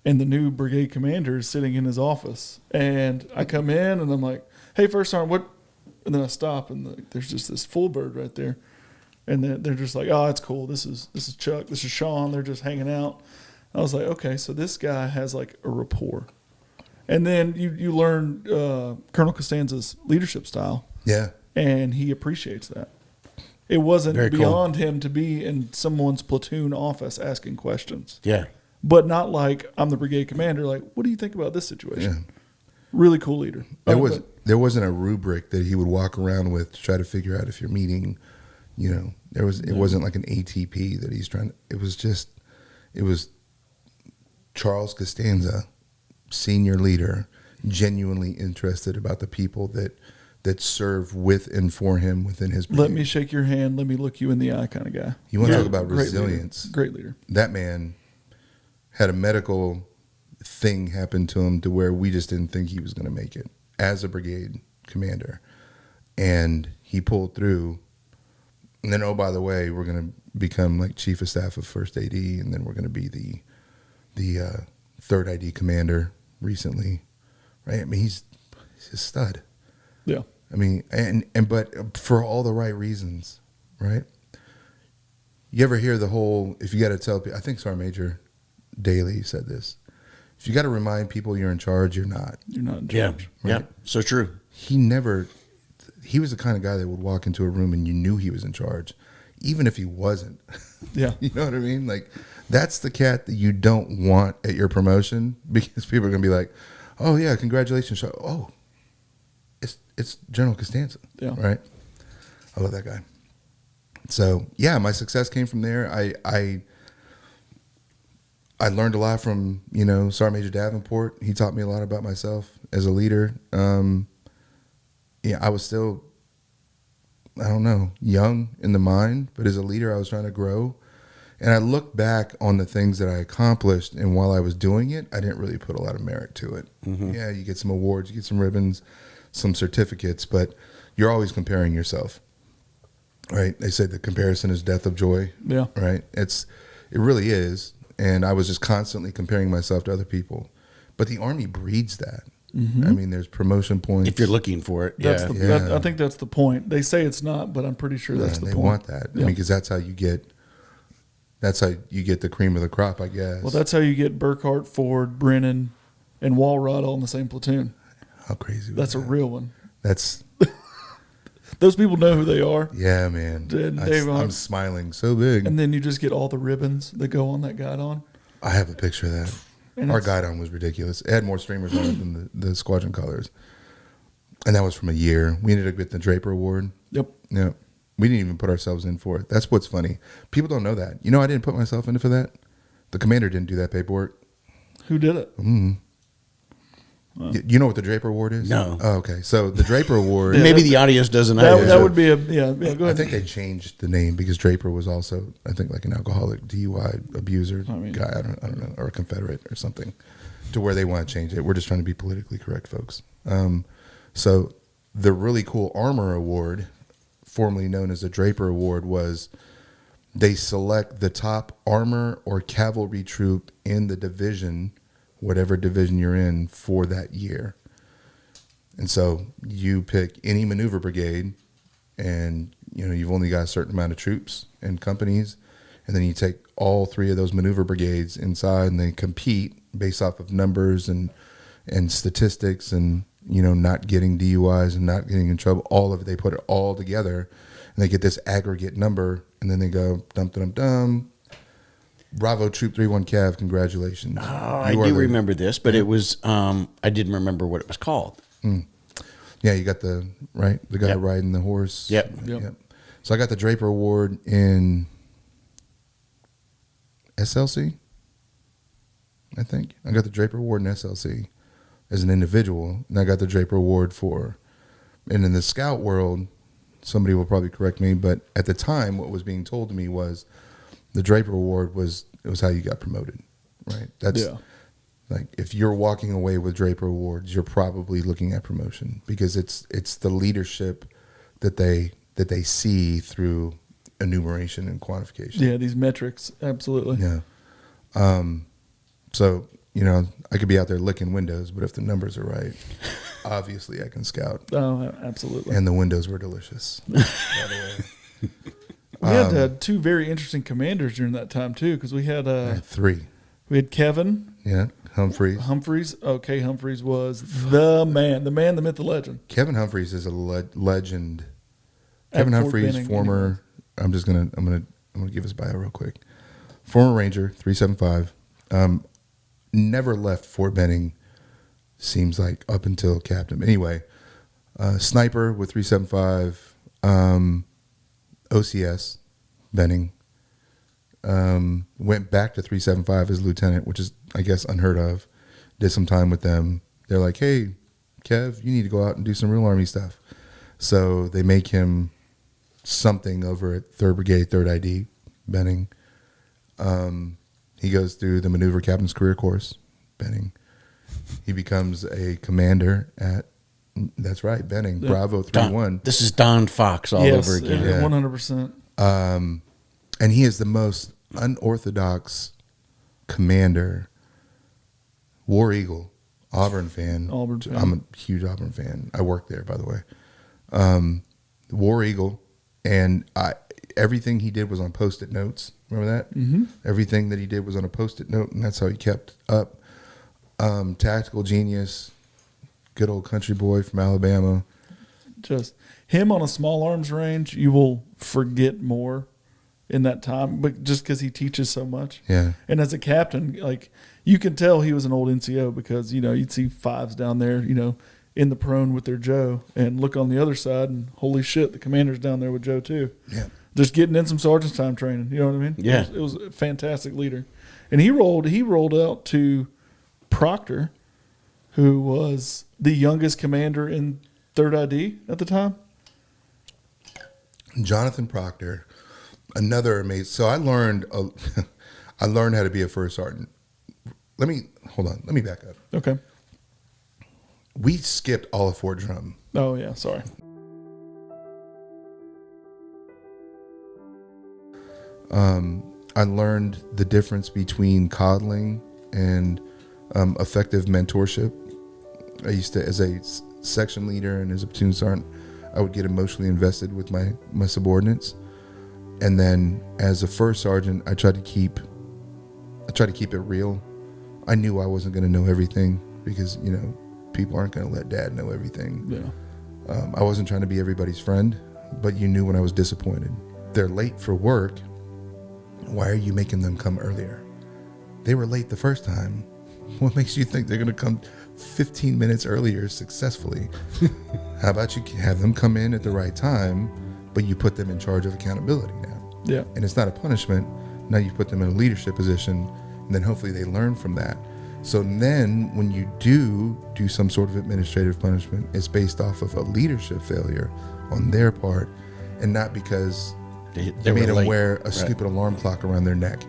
And the new brigade commander is sitting in his office. And I come in, and I'm like, hey, First Sergeant, what? And then I stop, and there's just this full bird right there. And then they're just like, oh, that's cool. This is Chuck. This is Sean. They're just hanging out. I was like, okay, so this guy has like a rapport. And then you learn Colonel Costanza's leadership style. Yeah. And he appreciates that. It wasn't Very beyond him to be in someone's platoon office asking questions. Yeah. But not like, I'm the brigade commander. Like, what do you think about this situation? Yeah. Really cool leader. There wasn't a rubric that he would walk around with to try to figure out if you're meeting, it wasn't like an ATP that he's trying to, it was Charles Costanza, senior leader, genuinely interested about the people that serve with and for him within his brigade. Let me shake your hand. Let me look you in the eye kind of guy. You want to talk about Great resilience. leader. Great leader. That man had a medical thing happen to him to where we just didn't think he was going to make it as a brigade commander. And he pulled through. And then, oh, by the way, we're going to become like chief of staff of first AD. And then we're going to be the third ID commander recently. Right. I mean, he's a stud. Yeah. I mean, but for all the right reasons, right? You ever hear the whole, if you got to tell people, I think Sergeant Major Daly said this, if you got to remind people you're in charge, you're not. You're not in Yeah. charge. Yeah. Right. So true. He was the kind of guy that would walk into a room and you knew he was in charge, even if he wasn't. Yeah. You know what I mean? Like, that's the cat that you don't want at your promotion because people are going to be like, oh, yeah, congratulations. Oh, it's General Costanza. Yeah. Right? I love that guy. So, yeah, my success came from there. I learned a lot from, Sergeant Major Davenport. He taught me a lot about myself as a leader. I was still, I don't know, young in the mind, but as a leader, I was trying to grow. And I look back on the things that I accomplished, and while I was doing it, I didn't really put a lot of merit to it. Mm-hmm. Yeah, you get some awards, you get some ribbons, some certificates, but you're always comparing yourself, right? They say the comparison is death of joy. Yeah. Right? It really is. And I was just constantly comparing myself to other people. But the Army breeds that. Mm-hmm. I mean, there's promotion points. If you're looking for it. I think that's the point. They say it's not, but I'm pretty sure that's the point. They want that. Yeah. I mean, because that's how you get the cream of the crop, I guess. Well, that's how you get Burkhart, Ford, Brennan, and Walrod all in the same platoon. How crazy was that's that? a real one. That's those people know who they are. Yeah, man. I'm smiling so big. And then you just get all the ribbons that go on that guidon. I have a picture of that. And our guidon was ridiculous. It had more streamers on it than the squadron colors. And that was from a year. We ended up getting the Draper Award. Yep. We didn't even put ourselves in for it. That's what's funny. People don't know that. I didn't put myself in for that. The commander didn't do that paperwork. Who did it? Mm-hmm. You know what the Draper Award is? No. Oh, okay. So the Draper Award. Maybe the audience doesn't That, either. that would be go I ahead. think they changed the name because Draper was also, I think, like an alcoholic DUI abuser guy. I don't know, or a Confederate or something, to where they want to change it. We're just trying to be politically correct, folks. So the really cool Armor Award, formerly known as the Draper Award, was they select the top armor or cavalry troop in the division, whatever division you're in, for that year. And so you pick any maneuver brigade, and you've only got a certain amount of troops and companies, and then you take all 3 of those maneuver brigades inside, and they compete based off of numbers and statistics, and not getting DUIs and not getting in trouble. All of it, they put it all together, and they get this aggregate number, and then they go dum dum dum. Bravo Troop 31 Cav, congratulations. Oh, I do remember this, but it was I didn't remember what it was called. Yeah, you got the guy riding the horse. Yep. So I got the Draper Award in SLC, I think. I got the Draper Award in SLC as an individual, and I got the Draper Award and in the Scout world, somebody will probably correct me, but at the time, what was being told to me was the Draper Award was how you got promoted, right? That's like, if you're walking away with Draper Awards, you're probably looking at promotion, because it's the leadership that they see through enumeration and quantification. Yeah, these metrics, absolutely. Yeah. So, I could be out there licking windows, but if the numbers are right, obviously I can scout. Oh, absolutely. And the windows were delicious, by the way. We had 2 very interesting commanders during that time too, because we had 3. We had Kevin. Yeah, Humphreys. Okay, Humphreys was the man, the myth, the legend. Kevin Humphreys is a legend. At Kevin Fort Humphreys, Benning, former. I'm gonna give his bio real quick. Former Ranger, 375. Never left Fort Benning. Seems like up until captain. Anyway, sniper with 375. OCS, Benning. Went back to 375 as lieutenant, which is, I guess, unheard of. Did some time with them. They're like, hey, Kev, you need to go out and do some real Army stuff. So they make him something over at 3rd Brigade, 3rd ID, Benning. He goes through the maneuver captain's career course, Benning. He becomes a commander at, that's right, Benning, Bravo 3-1. This is Don Fox all over again. Yeah, 100%. And he is the most unorthodox commander. War Eagle, Auburn fan. I'm a huge Auburn fan. I work there, by the way. War Eagle, and everything he did was on Post-it notes. Remember that? Mm-hmm. Everything that he did was on a Post-it note, and that's how he kept up. Tactical genius, good old country boy from Alabama. Just him on a small arms range, you will forget more in that time, but just because he teaches so much. Yeah. And as a captain, like, you can tell he was an old NCO, because you'd see 5s down there, in the prone with their Joe, and look on the other side, and holy shit, the commander's down there with Joe too. Yeah. Just getting in some sergeant's time training. You know what I mean? Yeah. It was a fantastic leader, and he rolled out to Proctor, who was the youngest commander in 3rd ID at the time. Jonathan Proctor, another amazing. So I learned how to be a first sergeant. Let me back up. Okay. We skipped all of Fort Drum. Oh yeah, sorry. I learned the difference between coddling and effective mentorship. I used to, as a section leader and as a platoon sergeant, I would get emotionally invested with my subordinates, and then as a first sergeant, I tried to keep it real. I knew I wasn't going to know everything, because people aren't going to let dad know everything. Yeah. I wasn't trying to be everybody's friend, but you knew when I was disappointed. They're late for work. Why are you making them come earlier? They were late the first time. What makes you think they're going to come 15 minutes earlier successfully? How about you have them come in at the right time, but you put them in charge of accountability now? Yeah. And it's not a punishment. Now you put them in a leadership position, and then hopefully they learn from that. So then when you do some sort of administrative punishment, it's based off of a leadership failure on their part, and not because They you made were them late. wear a Right. stupid alarm clock around their neck.